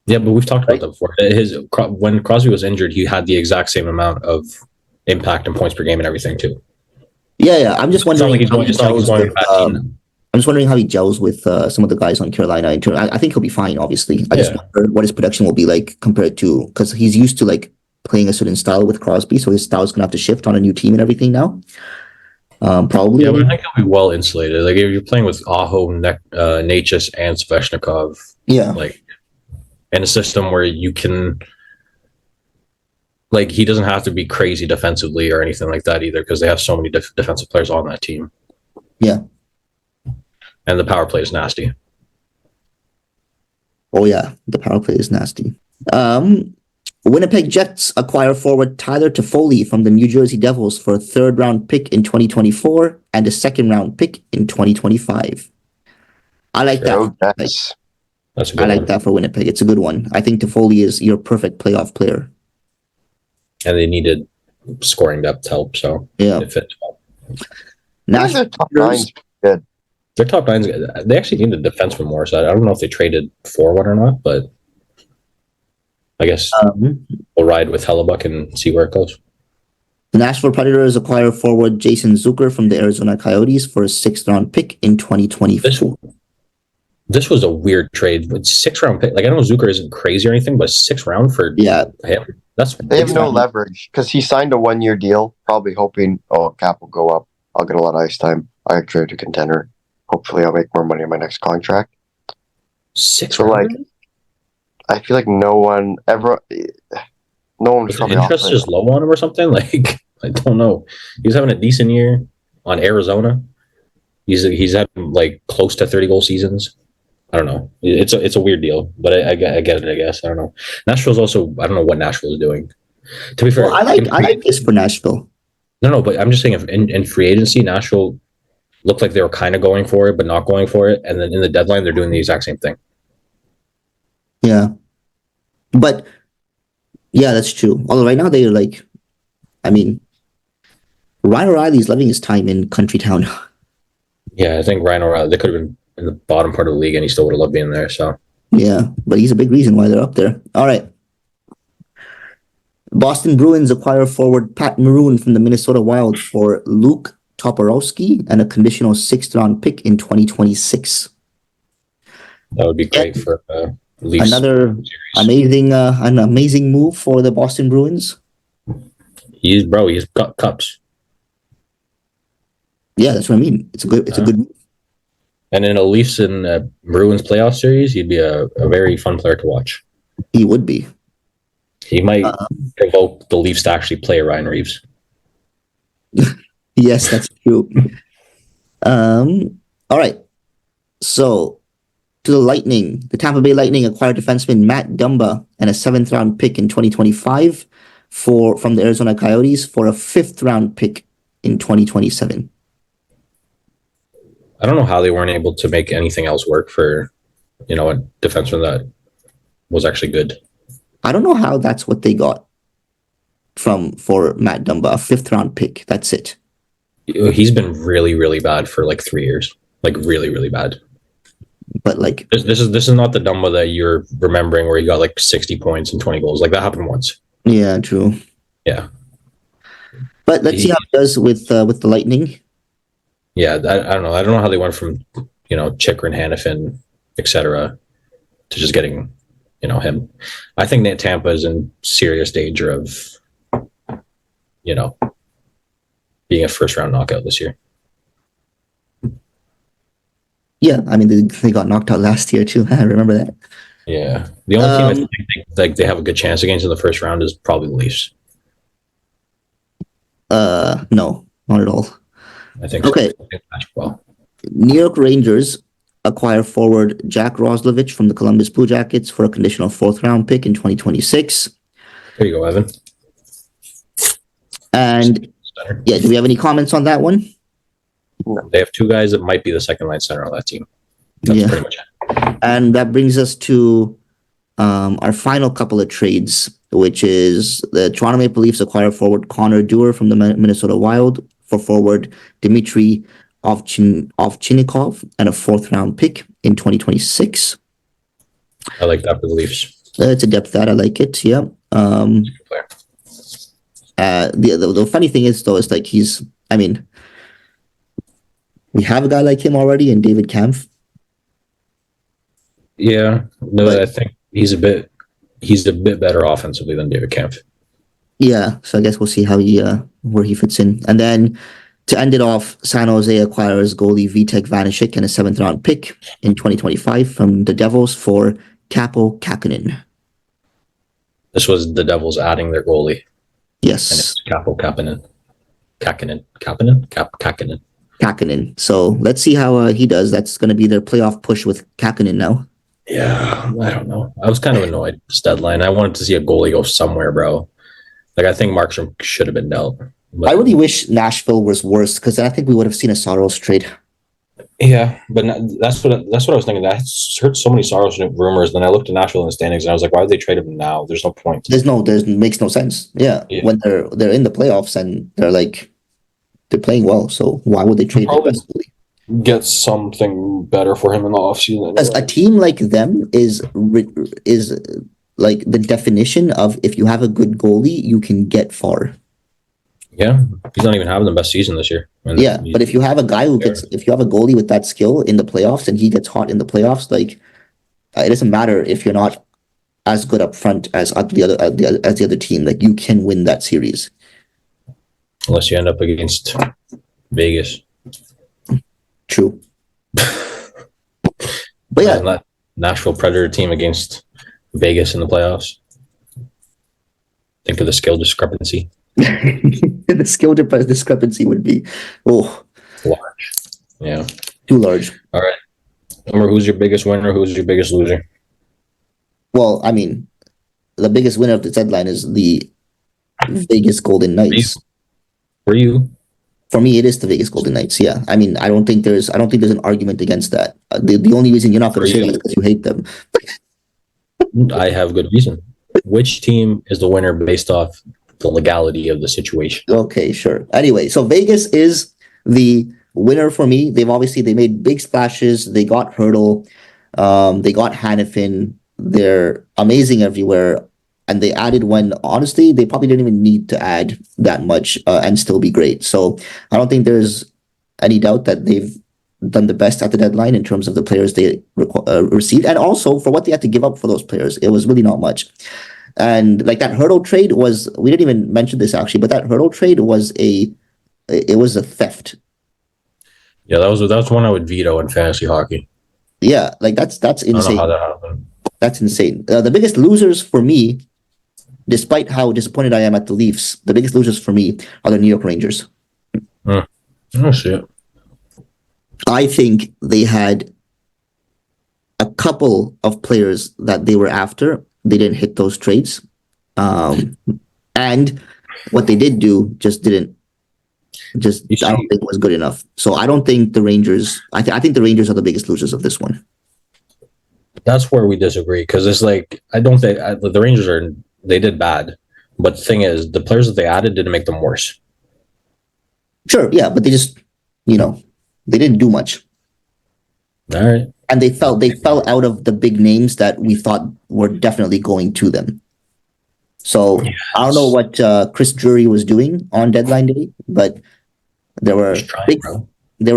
Yeah, but we've talked about that before. When Crosby was injured, he had the exact same amount of impact and points per game and everything too. Yeah. I'm just wondering. I'm just wondering how he gels with some of the guys on Carolina. I think he'll be fine. Obviously, I just wonder what his production will be like compared to, because he's used to like playing a certain style with Crosby, so his style is gonna have to shift on a new team and everything now. Probably. Yeah, but I think he'll be well insulated. Like if you're playing with Aho, Necas, and Svechnikov. Yeah. Like. in a system where you can, like, he doesn't have to be crazy defensively or anything like that either, because they have so many defensive players on that team. Yeah. And the power play is nasty. Oh yeah, the power play is nasty. Winnipeg Jets acquire forward Tyler Toffoli from the New Jersey Devils for a 3rd-round pick in 2024 and a 2nd-round pick in 2025. I like that. That's a good I like one. that for Winnipeg. It's a good one. I think Toffoli is your perfect playoff player. And they needed scoring depth help, so Yeah. it fits well. their top nine's good. Their top nine's, they actually need a defenseman more, so I don't know if they traded for one or not, but I guess we'll ride with Hellebuck and see where it goes. The Nashville Predators acquire forward Jason Zucker from the Arizona Coyotes for a 6th-round pick in 2024. This was a weird trade with 6th-round pick. Like, I know Zucker isn't crazy or anything, but 6th round for him, They have no leverage because he signed a 1-year deal, probably hoping, cap will go up. I'll get a lot of ice time. I trade to contender. Hopefully, I'll make more money in my next contract. 6th So, round? like, I feel like no one was probably interest just low on him or something. Like, I don't know. He's having a decent year on Arizona. He's had like close to 30-goal seasons. I don't know. It's a weird deal, but I get it. I guess I don't know. Nashville's also, I don't know what Nashville is doing. To be fair, I like this for Nashville. No, but I'm just saying, if in free agency, Nashville looked like they were kind of going for it, but not going for it, and then in the deadline, they're doing the exact same thing. Yeah. But, yeah, that's true. Although right now they're like, I mean, Ryan O'Reilly's loving his time in Country Town. Yeah, I think Ryan O'Reilly, they could have been in the bottom part of the league, and he still would have loved being there. So Yeah, but he's a big reason why they're up there. All right. Boston Bruins acquire forward Pat Maroon from the Minnesota Wild for Luke Toporowski and a conditional 6th-round pick in 2026. that would be great for Leafs. Another an amazing move for the Boston Bruins. He's got cups. Yeah, that's what I mean. It's a good move. And in a Leafs and Bruins playoff series, he'd be a very fun player to watch. He would be. He might provoke the Leafs to actually play Ryan Reeves. Yes, that's true. All right. So, to the Lightning. The Tampa Bay Lightning acquired defenseman Matt Dumba and a 7th-round pick in 2025 from the Arizona Coyotes for a 5th-round pick in 2027. I don't know how they weren't able to make anything else work for, a defenseman that was actually good. I don't know how that's what they got for Matt Dumba, a 5th-round pick. That's it. He's been really, really bad for like 3 years. Like really, really bad. But like this is not the Dumba that you're remembering where he got like 60 points and 20 goals. Like that happened once. Yeah, true. Yeah. But let's see how it does with the Lightning. Yeah, I don't know. I don't know how they went from, Chikrin, Hanifin, etc., to just getting, him. I think that Tampa is in serious danger of, being a 1st-round knockout this year. Yeah, I mean they got knocked out last year too. I remember that. Yeah, the only team I think they have a good chance against in the 1st round is probably the Leafs. No, not at all. I think okay. Well, New York Rangers acquire forward Jack Roslovic from the Columbus Blue Jackets for a conditional 4th-round pick in 2026. There you go, Evan. And yeah, do we have any comments on that one? No. They have 2 guys that might be the second-line center on that team. That's pretty much it. And that brings us to our final couple of trades, which is the Toronto Maple Leafs acquire forward Connor Dewar from the Minnesota Wild for forward Dmitry Ovchinnikov and a 4th-round pick in 2026. I like that for the Leafs. It's a depth that I like it. Yeah. The funny thing is though, is like we have a guy like him already in David Kampf. Yeah, no, but I think he's a bit better offensively than David Kampf. Yeah, so I guess we'll see how where he fits in. And then to end it off, San Jose acquires goalie Vitek Vanecek and a 7th-round pick in 2025 from the Devils for Capo Kahkonen. This was the Devils adding their goalie. And Yes, it's Capo Kapanen. Kahkonen. Kahkonen. So let's see how he does. That's going to be their playoff push with Kahkonen now. Yeah, I don't know. I was kind of annoyed this deadline. I wanted to see a goalie go somewhere, bro. Like, I think Markstrom should have been dealt. But, I really wish Nashville was worse because then I think we would have seen a Saros trade. yeah, but that's what I was thinking. I heard so many Saros rumors. Then I looked at Nashville in the standings and I was like, why would they trade him now? There's no point. There's makes no sense. Yeah. When they're in the playoffs and they're playing well, so why would they trade the best goalie? Get something better for him in the offseason. As a team like them is like the definition of if you have a good goalie, you can get far. Yeah, he's not even having the best season this year. Yeah, but if you have a guy if you have a goalie with that skill in the playoffs and he gets hot in the playoffs, like it doesn't matter if you're not as good up front as the other team. Like you can win that series. Unless you end up against Vegas. True. But yeah, that Nashville Predator team against Vegas in the playoffs. Think of the skill discrepancy. the skill discrepancy would be large. Yeah, too large. All right. Remember, who's your biggest winner? Who's your biggest loser? Well, I mean, the biggest winner of the deadline is the Vegas Golden Knights. For you? For me, it is the Vegas Golden Knights. Yeah, I mean, I don't think there's an argument against that. The only reason you're not going to say that is because you hate them. I have good reason. Which team is the winner based off the legality of the situation? Okay, sure. Anyway, so Vegas is the winner for me. They made big splashes. They got Hertl. They got Hanifin. They're amazing everywhere. And they added when, honestly, they probably didn't even need to add that much and still be great. So I don't think there's any doubt that they've done the best at the deadline in terms of the players they received. And also for what they had to give up for those players, it was really not much. And like that Hertl trade we didn't even mention this actually, but that Hertl trade was a theft. Yeah, that was one I would veto in fantasy hockey. Yeah, like that's insane. I don't know how that happened. That's insane. The biggest losers for me, despite how disappointed I am at the Leafs, the biggest losers for me are the New York Rangers. Oh, shit. I think they had a couple of players that they were after. They didn't hit those trades. And what they did do I don't think was good enough. So I don't think the Rangers, I think the Rangers are the biggest losers of this one. That's where we disagree, because it's like, I don't think the Rangers they did bad. But the thing is, the players that they added didn't make them worse. Sure, yeah, but they just, they didn't do much. All right. And they fell out of the big names that we thought were definitely going to them. So yes. I don't know what Chris Drury was doing on deadline day, but there were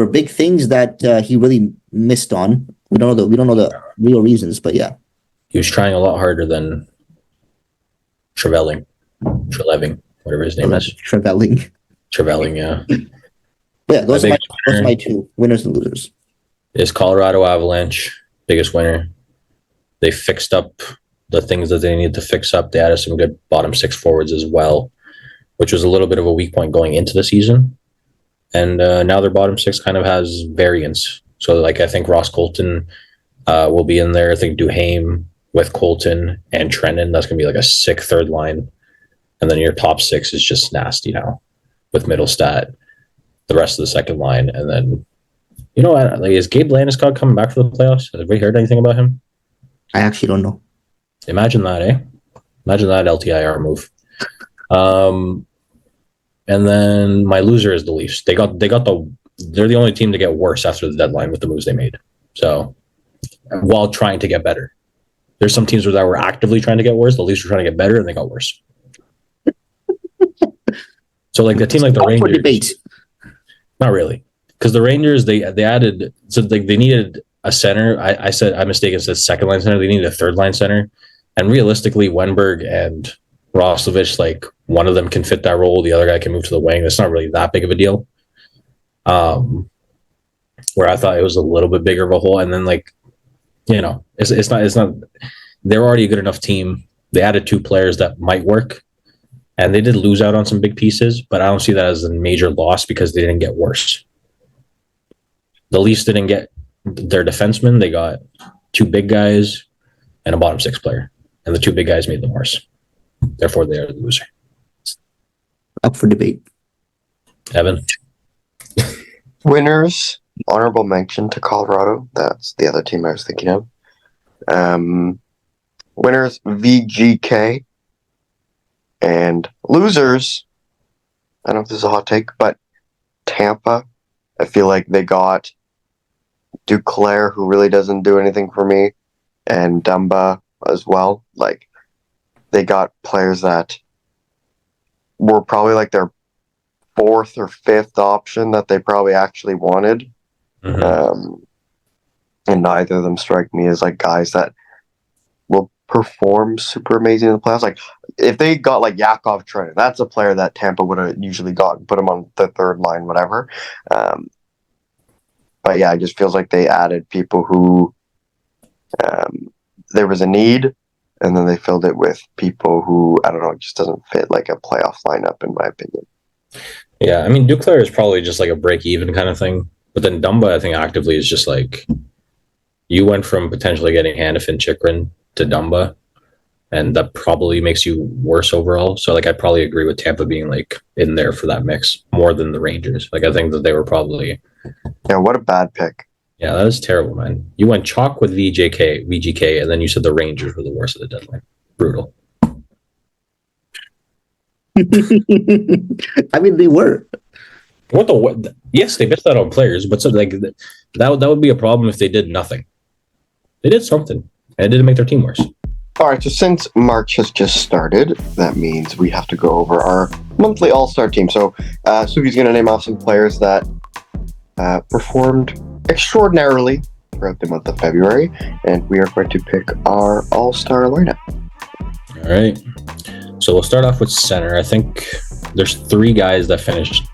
big things that he really missed on. We don't know the real reasons, but yeah, he was trying a lot harder than Treleving, whatever his name is. Treleving, yeah. Yeah, those are my two winners and losers. Is Colorado Avalanche biggest winner? They fixed up the things that they needed to fix up. They added some good bottom six forwards as well, which was a little bit of a weak point going into the season. And now their bottom six kind of has variance. So, like, I think Ross Colton will be in there. I think Duhaime with Colton and Trenton. That's going to be like a sick third line. And then your top six is just nasty now with Middlestadt, the rest of the second line. And then, is Gabe Landeskog coming back for the playoffs? Have we heard anything about him? I actually don't know. Imagine that, eh? Imagine that LTIR move. And then my loser is the Leafs. They're the only team to get worse after the deadline with the moves they made. So, while trying to get better. There's some teams that were actively trying to get worse. The Leafs were trying to get better, and they got worse. So, like, the team like the Rangers. Debate. Not really. Because the Rangers, they added, so they needed a center. I mistaken, said second line center. They needed a third line center. And realistically, Wennberg and Roslovic, like, one of them can fit that role. The other guy can move to the wing. That's not really that big of a deal. Where I thought it was a little bit bigger of a hole. And then, like, It's not. They're already a good enough team. They added 2 players that might work, and they did lose out on some big pieces, but I don't see that as a major loss because they didn't get worse. The Leafs didn't get their defensemen. They got 2 big guys and a bottom 6 player, and the 2 big guys made them worse. Therefore, they are the loser. Up for debate. Evan? Winners, honorable mention to Colorado. That's the other team I was thinking of. Winners, VGK. And losers, I don't know if this is a hot take, but Tampa. I feel like they got Duclair, who really doesn't do anything for me, and Dumba as well. Like, they got players that were probably like their 4th or 5th option that they probably actually wanted. Mm-hmm. And neither of them strike me as like guys that will perform super amazing in the playoffs. Like, if they got like Yakov Trenin, that's a player that Tampa would have usually gotten, put him on the 3rd line, whatever. But yeah, it just feels like they added people who there was a need, and then they filled it with people who, I don't know, it just doesn't fit like a playoff lineup, in my opinion. Yeah, I mean, Duclair is probably just like a break-even kind of thing. But then Dumba, I think, actively is just like, you went from potentially getting Hanifin, Chikrin to Dumba, and that probably makes you worse overall. So, like, I'd probably agree with Tampa being, like, in there for that mix more than the Rangers. Like, I think that they were probably... Yeah, what a bad pick. Yeah, that is terrible, man. You went chalk with VGK, and then you said the Rangers were the worst of the deadline. Brutal. I mean, they were. What? Yes, they missed out on players, but so like that would be a problem if they did nothing. They did something, and it didn't make their team worse. All right, so since March has just started, that means we have to go over our monthly All-Star team. So Suki's going to name off some players that performed extraordinarily throughout the month of February, and we are going to pick our All-Star lineup. All right. So we'll start off with center. I think there's 3 guys that finished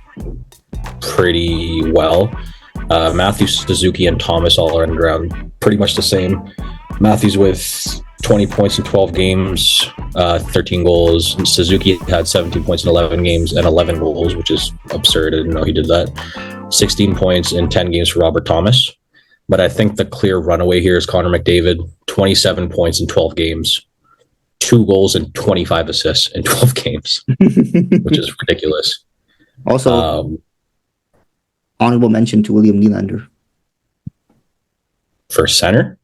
pretty well. Matthews, Suzuki, and Thomas all are around pretty much the same. Matthews with 20 points in 12 games, 13 goals. Suzuki had 17 points in 11 games and 11 goals, which is absurd. I didn't know he did that. 16 points in 10 games for Robert Thomas. But I think the clear runaway here is Connor McDavid, 27 points in 12 games, 2 goals and 25 assists in 12 games, which is ridiculous. Also, honorable mention to William Nylander. For center?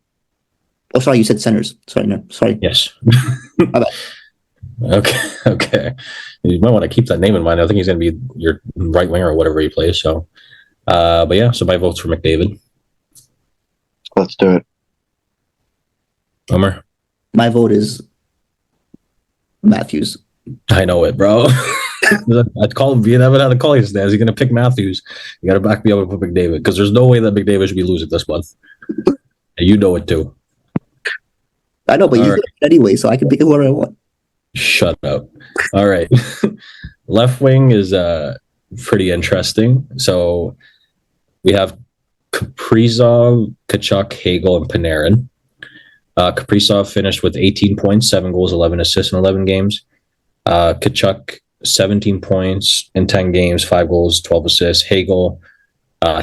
Oh, sorry, you said centers. Sorry, no, sorry. Yes. Okay. You might want to keep that name in mind. I think he's going to be your right winger or whatever he plays. So, but yeah, so my vote's for McDavid. Let's do it. Omer? My vote is Matthews. I know it, bro. I'd call him. You never had to call his stats. You're going to pick Matthews. You got to back me up with McDavid because there's no way that McDavid should be losing this month. And you know it too. I know, but you did it anyway, so I can pick whoever I want. Shut up. All right. Left wing is pretty interesting. So we have Kaprizov, Tkachuk, Hagel, and Panarin. Kaprizov finished with 18 points, 7 goals, 11 assists in 11 games. Tkachuk, 17 points in 10 games, 5 goals, 12 assists. Hagel,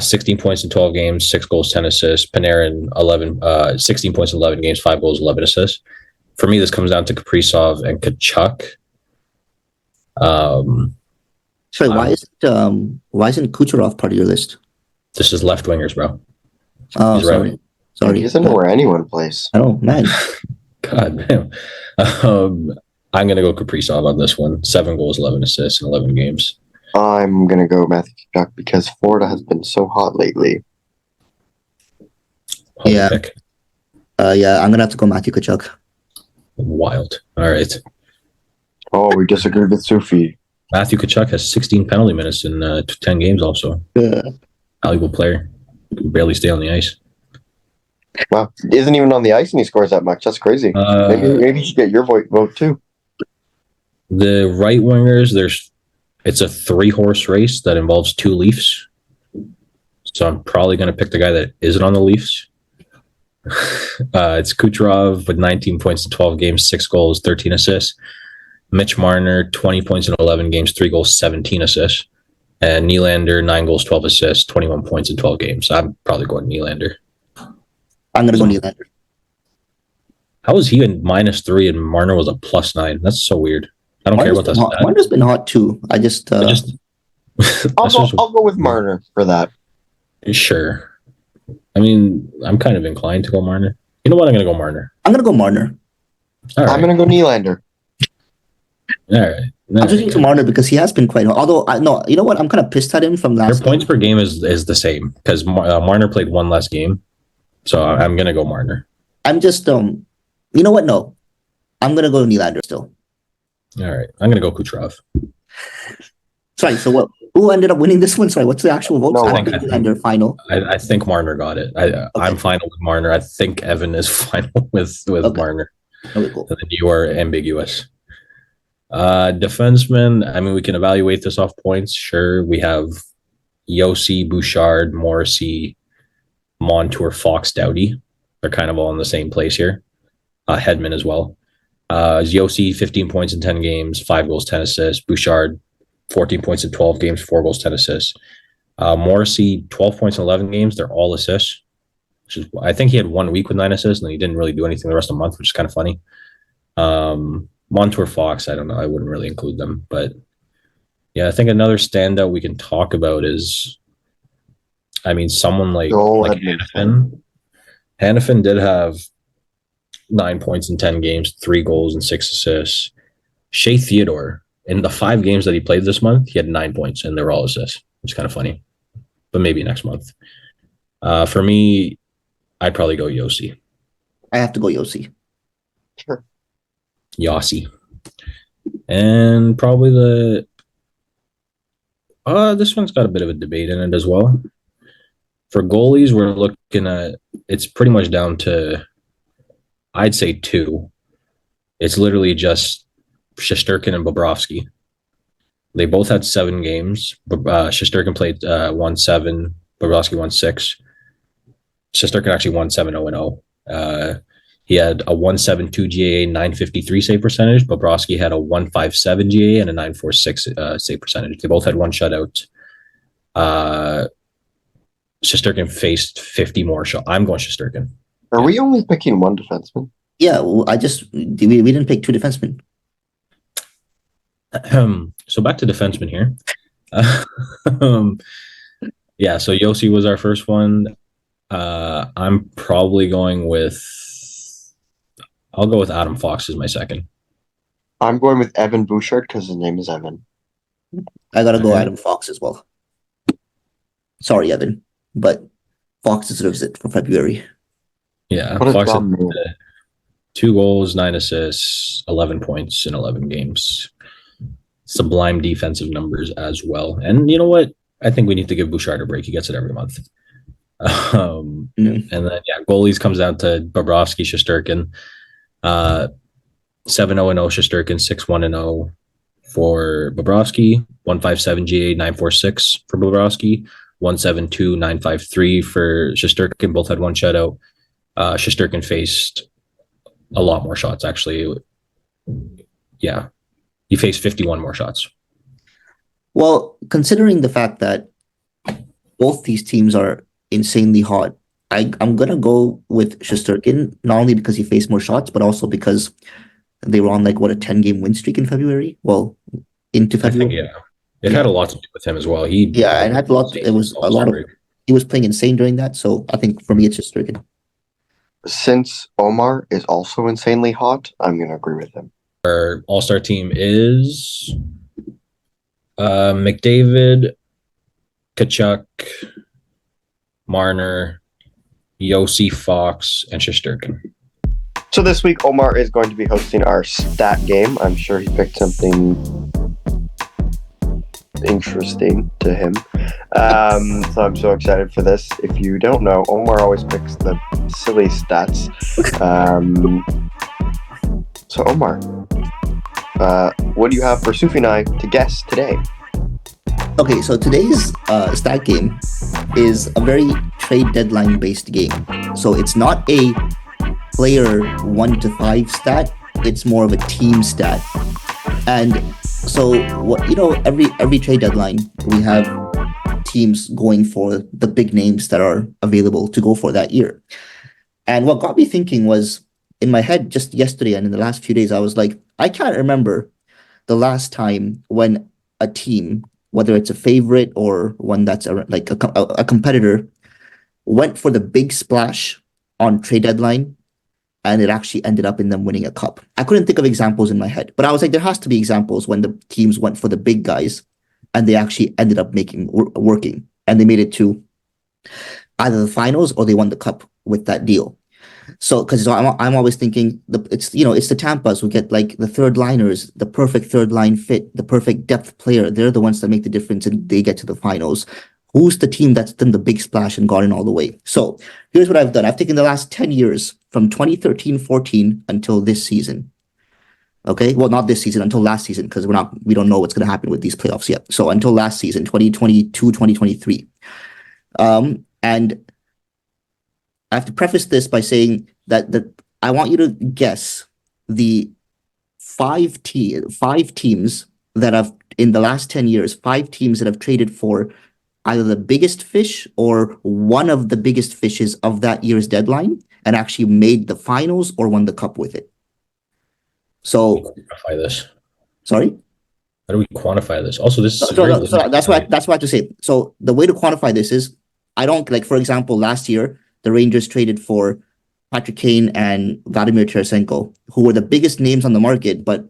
16 points in 12 games, 6 goals, 10 assists. Panarin, 16 points in 11 games, 5 goals, 11 assists. For me, this comes down to Kaprizov and Tkachuk. Sorry, why isn't Kucherov part of your list? This is left wingers, bro. Oh, He's sorry. right. Sorry. He doesn't know where anyone plays. Oh, man. God damn. I'm going to go Kaprizov on this one. 7 goals, 11 assists in 11 games. I'm going to go Matthew Tkachuk because Florida has been so hot lately. Yeah. Yeah, I'm going to have to go Matthew Tkachuk. Wild. All right. Oh, we disagreed with Sufi. Matthew Tkachuk has 16 penalty minutes in 10 games also. Yeah. Valuable player. Can barely stay on the ice. Wow. He isn't even on the ice and he scores that much. That's crazy. Maybe you should get your vote too. The right wingers, it's a 3-horse race that involves 2 Leafs. So I'm probably going to pick the guy that isn't on the Leafs. It's Kucherov with 19 points in 12 games, 6 goals, 13 assists. Mitch Marner, 20 points in 11 games, 3 goals, 17 assists. And Nylander, 9 goals, 12 assists, 21 points in 12 games. I'm probably going Nylander. I'm going to go Nylander. How was he in -3 and Marner was a +9? That's so weird. I don't care about that. Marner's been hot too. I'll go with Marner for that. Sure. I mean, I'm kind of inclined to go Marner. You know what? I'm going to go Marner. I'm going to go Marner. All right. I'm going to go Nylander. All right. I'm switching to Marner because he has been quite hot. Although, you know what? I'm kind of pissed at him from last. Their points per game is the same because Marner played one less game. So I'm going to go Marner. I'm just, you know what? No. I'm going to go Nylander still. All right. I'm going to go Kucherov. Sorry, so what? Who ended up winning this one? Sorry, what's the actual vote? No, I think Nylander final. I think Marner got it. I'm final with Marner. I think Evan is final with Marner. Okay, cool. And then you are ambiguous. Defensemen, I mean, we can evaluate this off points. Sure, we have Yossi, Bouchard, Morrissey, Montour, Fox, Doughty. They're kind of all in the same place here. Hedman as well. Yossi, 15 points in 10 games, 5 goals, 10 assists. Bouchard, 14 points in 12 games, 4 goals, 10 assists. Morrissey, 12 points in 11 games. They're all assists. I think he had 1 week with 9 assists, and then he didn't really do anything the rest of the month, which is kind of funny. Montour, Fox, I don't know. I wouldn't really include them. But, yeah, I think another standout we can talk about is, I mean, someone like Hanifin. Hanifin did have 9 points in 10 games, 3 goals, and 6 assists. Shea Theodore, in the 5 games that he played this month, he had 9 points, and they were all assists, which is kind of funny. But maybe next month. For me, I'd probably go Yossi. I have to go Yossi. Sure. Yossi. And probably this one's got a bit of a debate in it as well. For goalies, we're looking at, it's pretty much down to, I'd say 2. It's literally just Shesterkin and Bobrovsky. They both had 7 games. Shesterkin played 1-7. Bobrovsky won 6. Shesterkin actually won 7-0-0. He had a 172 GAA, 953 save percentage. Bobrovsky had a 157 GAA and a 946 save percentage. They both had 1 shutout. Shesterkin faced 50 more shots. I'm going Shesterkin. Are we only picking 1 defenseman? Yeah, well, we didn't pick 2 defensemen. So back to defensemen here. Yeah, so Yossi was our first one. I'm probably going with, I'll go with Adam Fox as my second. I'm going with Evan Bouchard because his name is Evan. I gotta go Adam Fox as well. Sorry, Evan, but Fox deserves it for February. Yeah, Fox had 2 goals, 9 assists, 11 points in 11 games. Sublime defensive numbers as well. And you know what? I think we need to give Bouchard a break. He gets it every month. And then, goalies comes down to Bobrovsky, Shesterkin. 7-0-0 Shesterkin, 6-1-0 for Bobrovsky, 157 GA, 946 for Bobrovsky, 172, 953 for Shesterkin. Both had 1 shutout. Shesterkin faced a lot more shots, actually. Yeah. He faced 51 more shots. Well, considering the fact that both these teams are insanely hot, I'm going to go with Shesterkin, not only because he faced more shots, but also because they were on a 10-game win streak in February. Well, into February. I think, it had a lot to do with him as well. It had a lot. It was a lot of. He was playing insane during that, so I think for me it's Shesterkin. Since Omar is also insanely hot, I'm going to agree with him. Our all-star team is McDavid, Tkachuk, Marner, Yossi, Fox, and Shesterkin. So this week, Omar is going to be hosting our stat game. I'm sure he picked something interesting to him. So I'm so excited for this. If you don't know, Omar always picks the silly stats. So Omar, what do you have for Sufi and I to guess today? Okay, so today's stat game is a very trade deadline based game. So it's not a player 1 to 5 stat, it's more of a team stat. And so what every trade deadline we have teams going for the big names that are available to go for that year. And what got me thinking was, in my head just yesterday and in the last few days, I was like, I can't remember the last time when a team, whether it's a favorite or one that's a competitor, went for the big splash on trade deadline and it actually ended up in them winning a cup. I couldn't think of examples in my head, but I was like, there has to be examples when the teams went for the big guys and they actually ended up working, and they made it to either the finals or they won the cup with that deal. So, because I'm always thinking it's the Tampas who get like the third liners, the perfect third line fit, the perfect depth player. They're the ones that make the difference and they get to the finals. Who's the team that's done the big splash and gotten all the way? So here's what I've done. I've taken the last 10 years from 2013-14 until this season. Okay, well, not this season, until last season, because we don't know what's going to happen with these playoffs yet. So until last season, 2022, 2023. And I have to preface this by saying that I want you to guess the five teams that have, in the last 10 years, 5 teams that have traded for either the biggest fish or one of the biggest fishes of that year's deadline and actually made the finals or won the cup with it. So quantify this. Sorry? How do we quantify this? Also, this is so that's what I have to say. So the way to quantify this is, I don't, like, for example, last year the Rangers traded for Patrick Kane and Vladimir Tarasenko, who were the biggest names on the market, but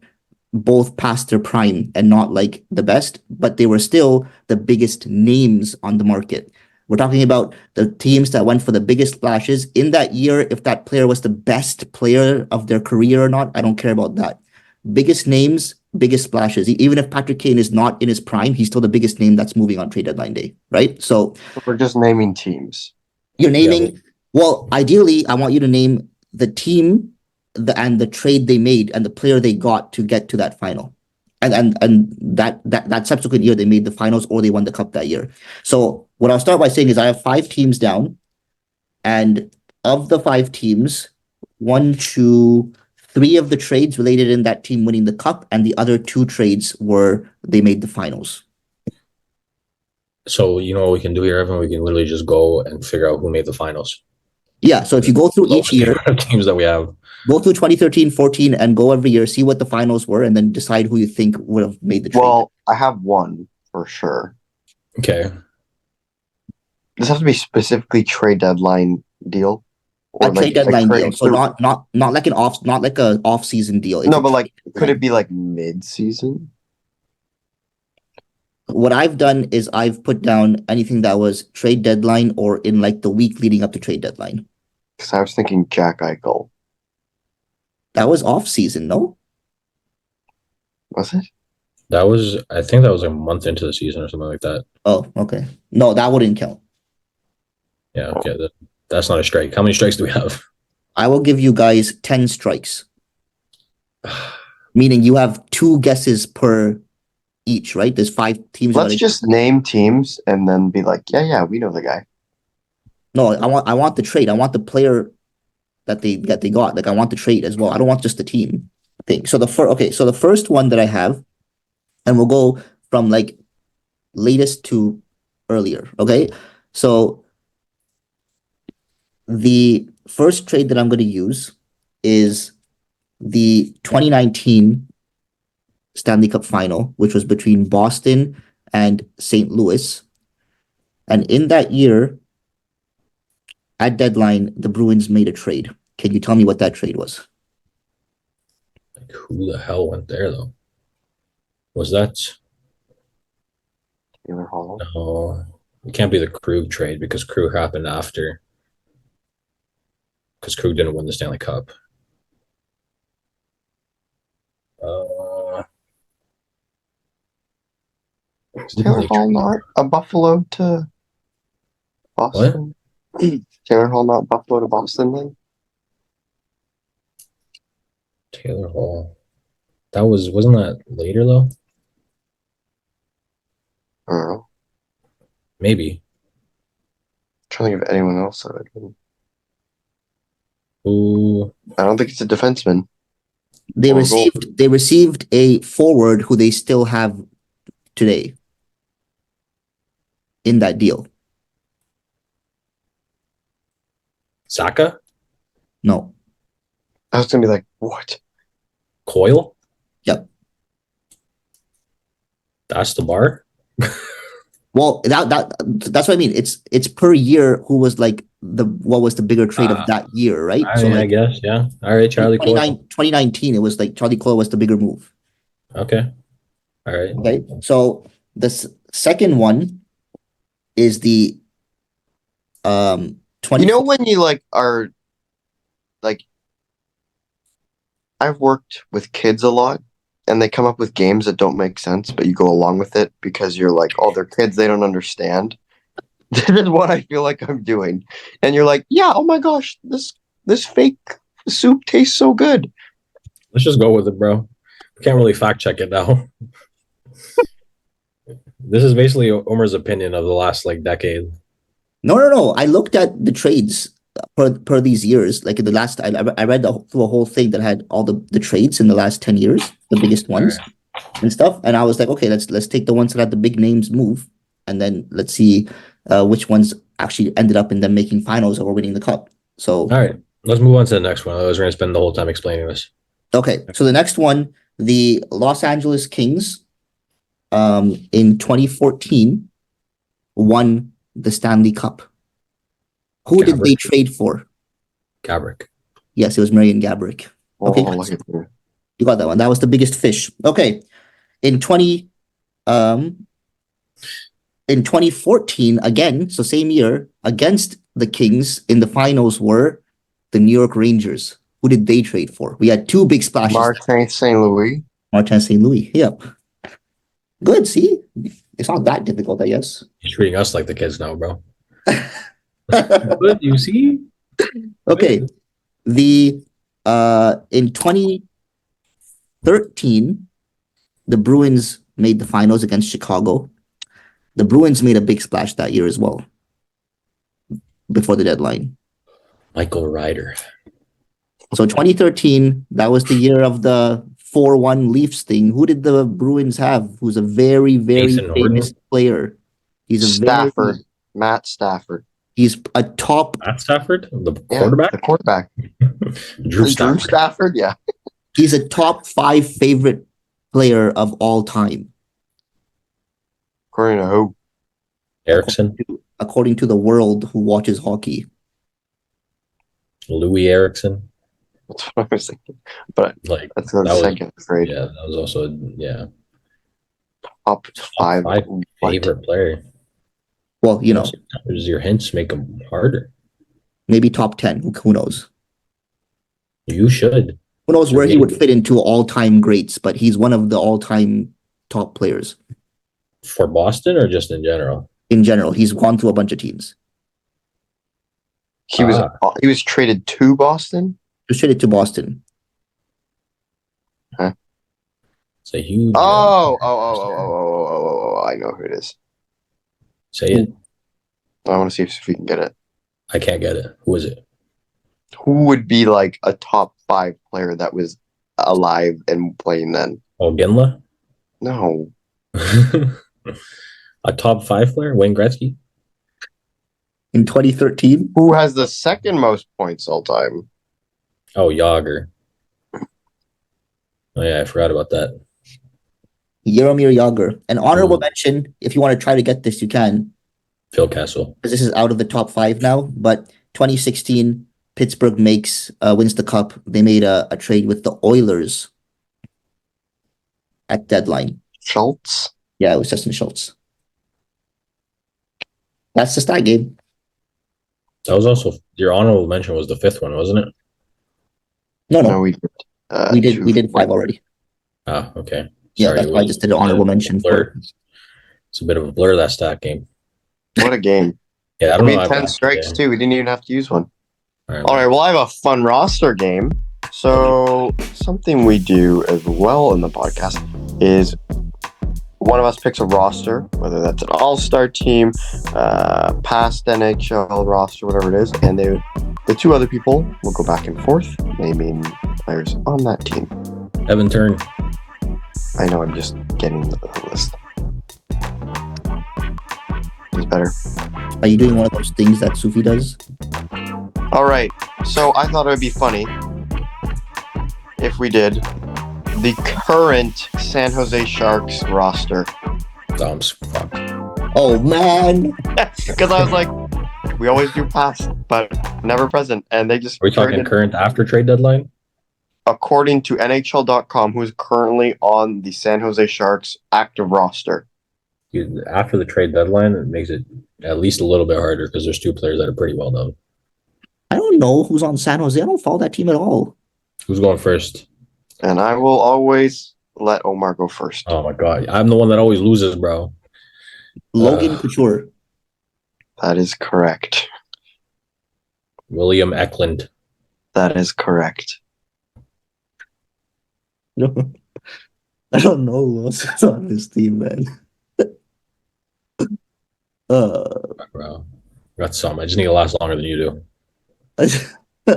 both past their prime and not like the best, but they were still the biggest names on the market. We're talking about the teams that went for the biggest splashes in that year. If that player was the best player of their career or not, I don't care about that. Biggest names, biggest splashes. Even if Patrick Kane is not in his prime, he's still the biggest name that's moving on trade deadline day, right? So we're just naming teams. You're naming, well, ideally, I want you to name the team and the trade they made and the player they got to get to that final. And that subsequent year they made the finals or they won the cup that year. So what I'll start by saying is I have 5 teams down, and of the 5 teams, 1, 2, 3 of the trades related in that team winning the cup, and the other 2 trades were they made the finals. So you know what we can do here, Evan? We can literally just go and figure out who made the finals. Yeah, so if you go through each year, teams that we have, go through 2013-14 and go every year, see what the finals were, and then decide who you think would have made the trade. Well, I have one for sure. Okay. This has to be specifically trade deadline deal. Or a trade deadline deal. So not like an off season deal. No, but like, could it be like mid season? What I've done is I've put down anything that was trade deadline or in like the week leading up to trade deadline. Because I was thinking Jack Eichel. That was off season, no? Was it? I think that was a month into the season or something like that. Oh, okay. No, that wouldn't count. Yeah, okay. That's not a strike. How many strikes do we have? I will give you guys 10 strikes. Meaning you have 2 guesses per each, right? There's 5 teams. Let's just name teams and then be like, yeah, we know the guy. No, I want the trade. I want the player that they got. Like, I want the trade as well. I don't want just the team thing. So the first one that I have, and we'll go from like latest to earlier. Okay, so the first trade that I'm going to use is the 2019 Stanley Cup Final, which was between Boston and St. Louis. And in that year, at deadline, the Bruins made a trade. Can you tell me what that trade was? Like, who the hell went there, though? Was that Taylor Hall? No, it can't be the Krug trade because Krug happened after. Because Krug didn't win the Stanley Cup. Is Taylor Hall not a Buffalo to Boston? What? Taylor Hall not Buffalo to Boston then? Taylor Hall. Wasn't that later though? I don't know. Maybe. trying to think of anyone else that would win. Ooh, I don't think it's a defenseman. They Or goal. received a forward who they still have today in that deal. Saka? No. I was gonna be like, what? Coyle? Yep. That's the bar? Well, that's what I mean. It's per year who was like what was the bigger trade of that year, right? I mean, I guess, yeah. All right, Charlie Coyle. 2019, it was like Charlie Coyle was the bigger move. Okay. All right. Okay. So the second one is the 20. You know when you like are like I've worked with kids a lot and they come up with games that don't make sense, but you go along with it because you're like, oh, they're kids, they don't understand. This is what I feel like I'm doing. And you're like, yeah, oh my gosh, this fake soup tastes so good. Let's just go with it, bro. We can't really fact check it now. This is basically Omer's opinion of the last like decade. No. I looked at the trades per these years. Like in the last, I read through a whole thing that had all the trades in the last 10 years, the biggest ones and stuff. And I was like, okay, let's take the ones that had the big names move, and then let's see which ones actually ended up in them making finals or winning the cup. So all right, let's move on to the next one. Otherwise, we're gonna spend the whole time explaining this. Okay, so the next one, the Los Angeles Kings, in 2014, won the Stanley Cup. Who did they trade for? Gabrick. Yes, it was Marian Gabrick. Okay, look at you. You got that one. That was the biggest fish. Okay, in 2014, again, so same year, against the Kings in the finals were the New York Rangers. Who did they trade for? We had two big splashes. Martin St. Louis. Martin St. Louis. Yep. Good. See, it's not that difficult, I guess. He's treating us like the kids now, bro. Good, you see? Okay. The in 2013, the Bruins made the finals against Chicago. The Bruins made a big splash that year as well, before the deadline. Michael Ryder. So 2013, that was the year of the 4-1 Leafs thing. Who did the Bruins have? Who's a very, very Jason famous player. He's a Stafford. Matt Stafford. He's a top. Matt Stafford, the quarterback. The quarterback. Drew Stafford. Yeah. He's a top 5 favorite player of all time. According to who? Erickson. According to the world who watches hockey. Louis Erickson. That's what I was thinking. But like that's what I was thinking. Afraid. Yeah, that was also Top 5 favorite player. Well, you know, sometimes your hints make them harder. Maybe top 10. Who knows? You should. Who knows where he would fit into all-time greats? But he's one of the all-time top players. For Boston or just in general? In general, he's gone through a bunch of teams. He was traded to Boston. He was traded to Boston. Huh? It's a huge. Oh! I know who it is. Say it. I want to see if we can get it. I can't get it. Who is it? Who would be like a top 5 player that was alive and playing then? Oh, Ginla? No. A top 5 player? Wayne Gretzky? In 2013? Who has the second most points all time? Oh, Yager. Oh, yeah, I forgot about that. Jaromir Jagr. An honorable mention, if you want to try to get this, you can. Phil Kessel. Because this is out of the top 5 now. But 2016, Pittsburgh wins the cup. They made a trade with the Oilers at deadline. Schultz? Yeah, it was Justin Schultz. That's the stat game. That was also your honorable mention was the 5th one, wasn't it? No, we did. We did 5 already. Ah, okay. Yeah, that's why I just did an honorable mention for. It's a bit of a blur, that stat game. What a game. Yeah, I don't know. 10 strikes too. We didn't even have to use one. All right, well, I have a fun roster game. So something we do as well in the podcast is one of us picks a roster, whether that's an all-star team, past NHL roster, whatever it is, and the two other people will go back and forth naming players on that team. Evan Turn. I know, I'm just getting the list. He's better. Are you doing one of those things that Sufi does? All right, so I thought it would be funny if we did the current San Jose Sharks roster. Dumb's fuck. Oh man! Because I was like, we always do past, but never present. And they just... Are we talking current after trade deadline? According to NHL.com, who's currently on the San Jose Sharks active roster. Dude, after the trade deadline, it makes it at least a little bit harder because there's two players that are pretty well known. I don't know who's on San Jose. I don't follow that team at all. Who's going first? And I will always let Omar go first. Oh my god, I'm the one that always loses, bro. Logan Couture. That is correct. William Eklund. That is correct. No, I don't know who else is on this team, man. Bro, got some. I just need to last longer than you do. I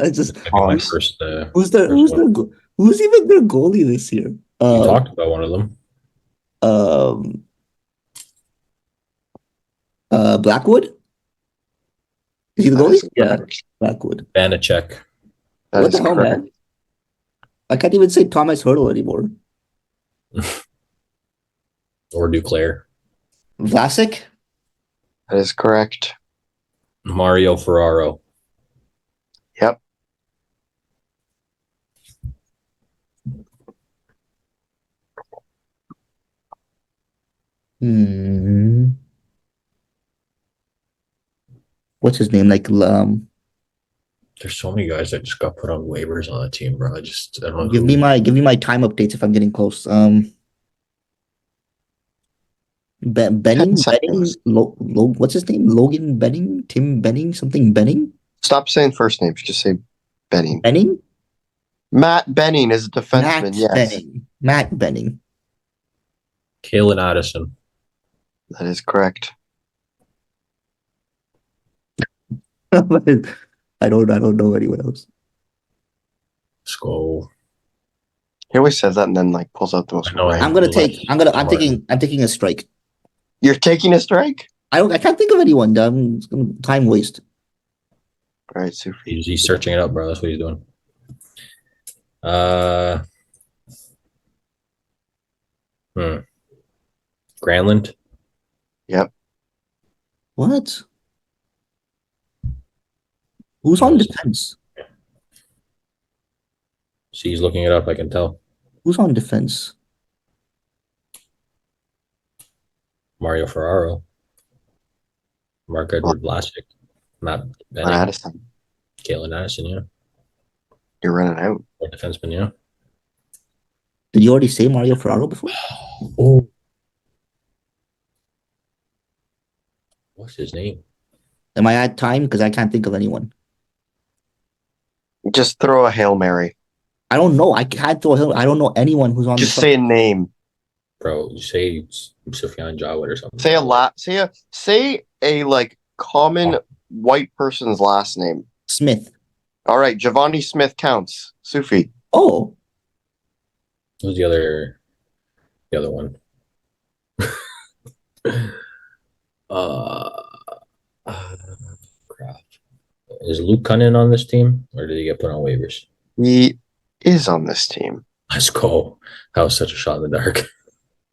just My first. who's first one. even their goalie this year? You talked about one of them. Blackwood. Is he the That goalie? is Yeah, correct. Blackwood. Vanacek. That What is the hell, correct. man? I can't even say Thomas Hertl anymore. Or Duclair. Vlasic. That is correct. Mario Ferraro. Yep. What's his name? Like There's so many guys that just got put on waivers on the team, bro. I don't know. give me my time updates if I'm getting close. Benning, what's his name? Logan Benning, Tim Benning, something Benning. Stop saying first names. Just say Benning. Benning. Matt Benning is a defenseman. Yes, Benning. Matt Benning. Kalen Addison. that is correct. I don't know anyone else. Let's go. He always says that and then like pulls out the most. I know. I'm taking a strike. You're taking a strike? I can't think of anyone. Time waste. All right, super. He's searching it up, bro. That's what he's doing. Granlund. Yep. What? Who's on defense? She's looking it up, I can tell. Who's on defense? Mario Ferraro. Mark Edward Vlasic. Matt Benning. Addison. Kalen Addison, yeah. You're running out. Or defenseman, yeah. Did you already say Mario Ferraro before? Oh. What's his name? Am I at time? Because I can't think of anyone. Just throw a Hail Mary. I don't know. I can't throw a hill. I don't know anyone who's on Just the say a name. Bro, you say Sufjan Jawad or something. Say a like common white person's last name. Smith. All right, Giovanni Smith counts. Sufi. Oh, Who's the other one? Crap. Is Luke Cunnin on this team, or did he get put on waivers? He is on this team. Let's go. That was such a shot in the dark.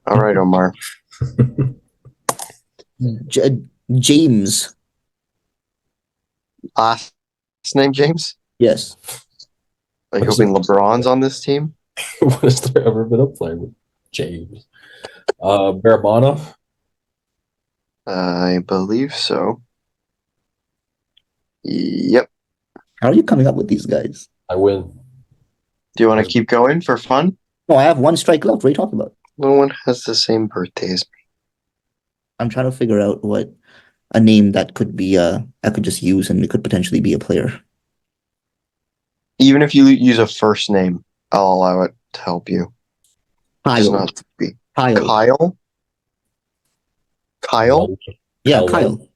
All right, Omar. James. Last name James? Yes. Are you hoping LeBron's on this team? What has there ever been a player with James? Barabanov? I believe so. Yep. How are you coming up with these guys? I win. Do you want to keep going for fun? No, I have one strike left. What are you talking about? No one has the same birthday as me. I'm trying to figure out what a name that could be I could just use and it could potentially be a player. Even if you use a first name, I'll allow it to help you. It's Kyle. not to be. Kyle. Kyle? Kyle? Yeah, Kyle. Kyle.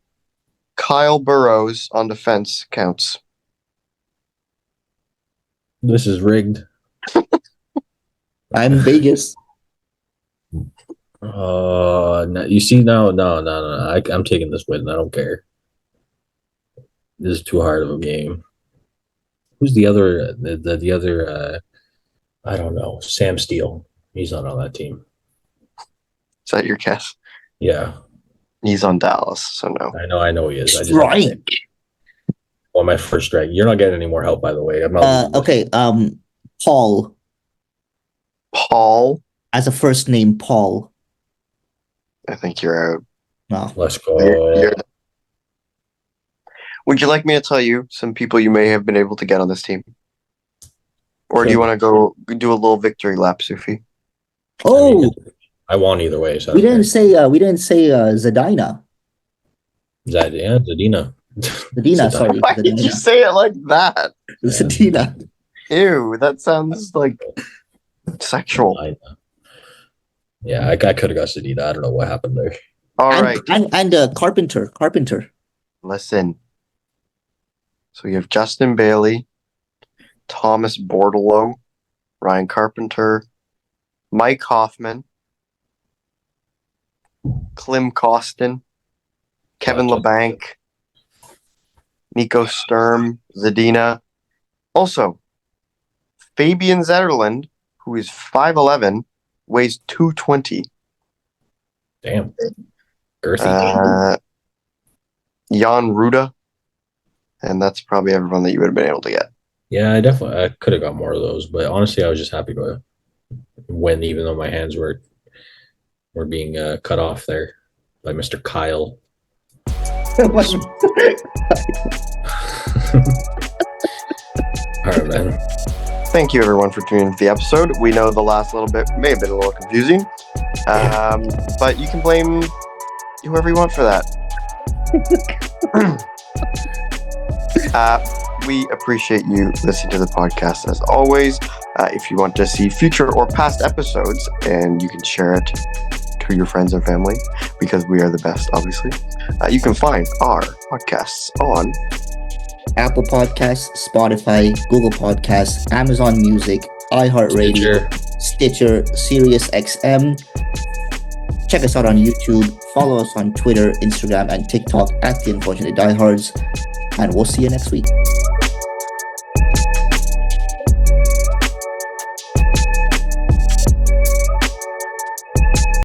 Kyle Burrows on defense counts. This is rigged. I'm Vegas. No, you see, no. I'm taking this win. I don't care. This is too hard of a game. Who's the other? The other? I don't know. Sam Steele. He's not on that team. Is that your guess? Yeah, He's on Dallas, so no. I know he is. I just Right. on my first strike. You're not getting any more help, by the way. I'm not. Okay. Paul Paul, as a first name. Paul. I think you're out. No. Let's go. Would you like me to tell you some people you may have been able to get on this team? Or do you want to go do a little victory lap, Sufi? Oh, I won either way. So we didn't say Zadina. Zadina. Zadina, sorry. Why did you say it like that? Zadina. Ew, that sounds like sexual. Yeah, I could have got Zadina. I don't know what happened there. All right. And Carpenter. Listen. So you have Justin Bailey, Thomas Bordelot, Ryan Carpenter, Mike Hoffman, Klim Kostin, Kevin LeBanc, Nico Sturm, Zadina. Also, Fabian Zetterlund, who is 5'11", weighs 220. Damn. Girthy. Jan Ruda. And that's probably everyone that you would have been able to get. Yeah, I could have got more of those, but honestly, I was just happy to win, even though my hands were being cut off there by Mr. Kyle. All right, man. Thank you, everyone, for tuning into the episode. We know the last little bit may have been a little confusing, but you can blame whoever you want for that. We appreciate you listening to the podcast as always. If you want to see future or past episodes, and you can share it to your friends and family, because we are the best, obviously. You can find our podcasts on Apple Podcasts, Spotify, Google Podcasts, Amazon Music, iHeartRadio, Stitcher, SiriusXM. Check us out on YouTube. Follow us on Twitter, Instagram, and TikTok at The Unfortunate Diehards. And we'll see you next week.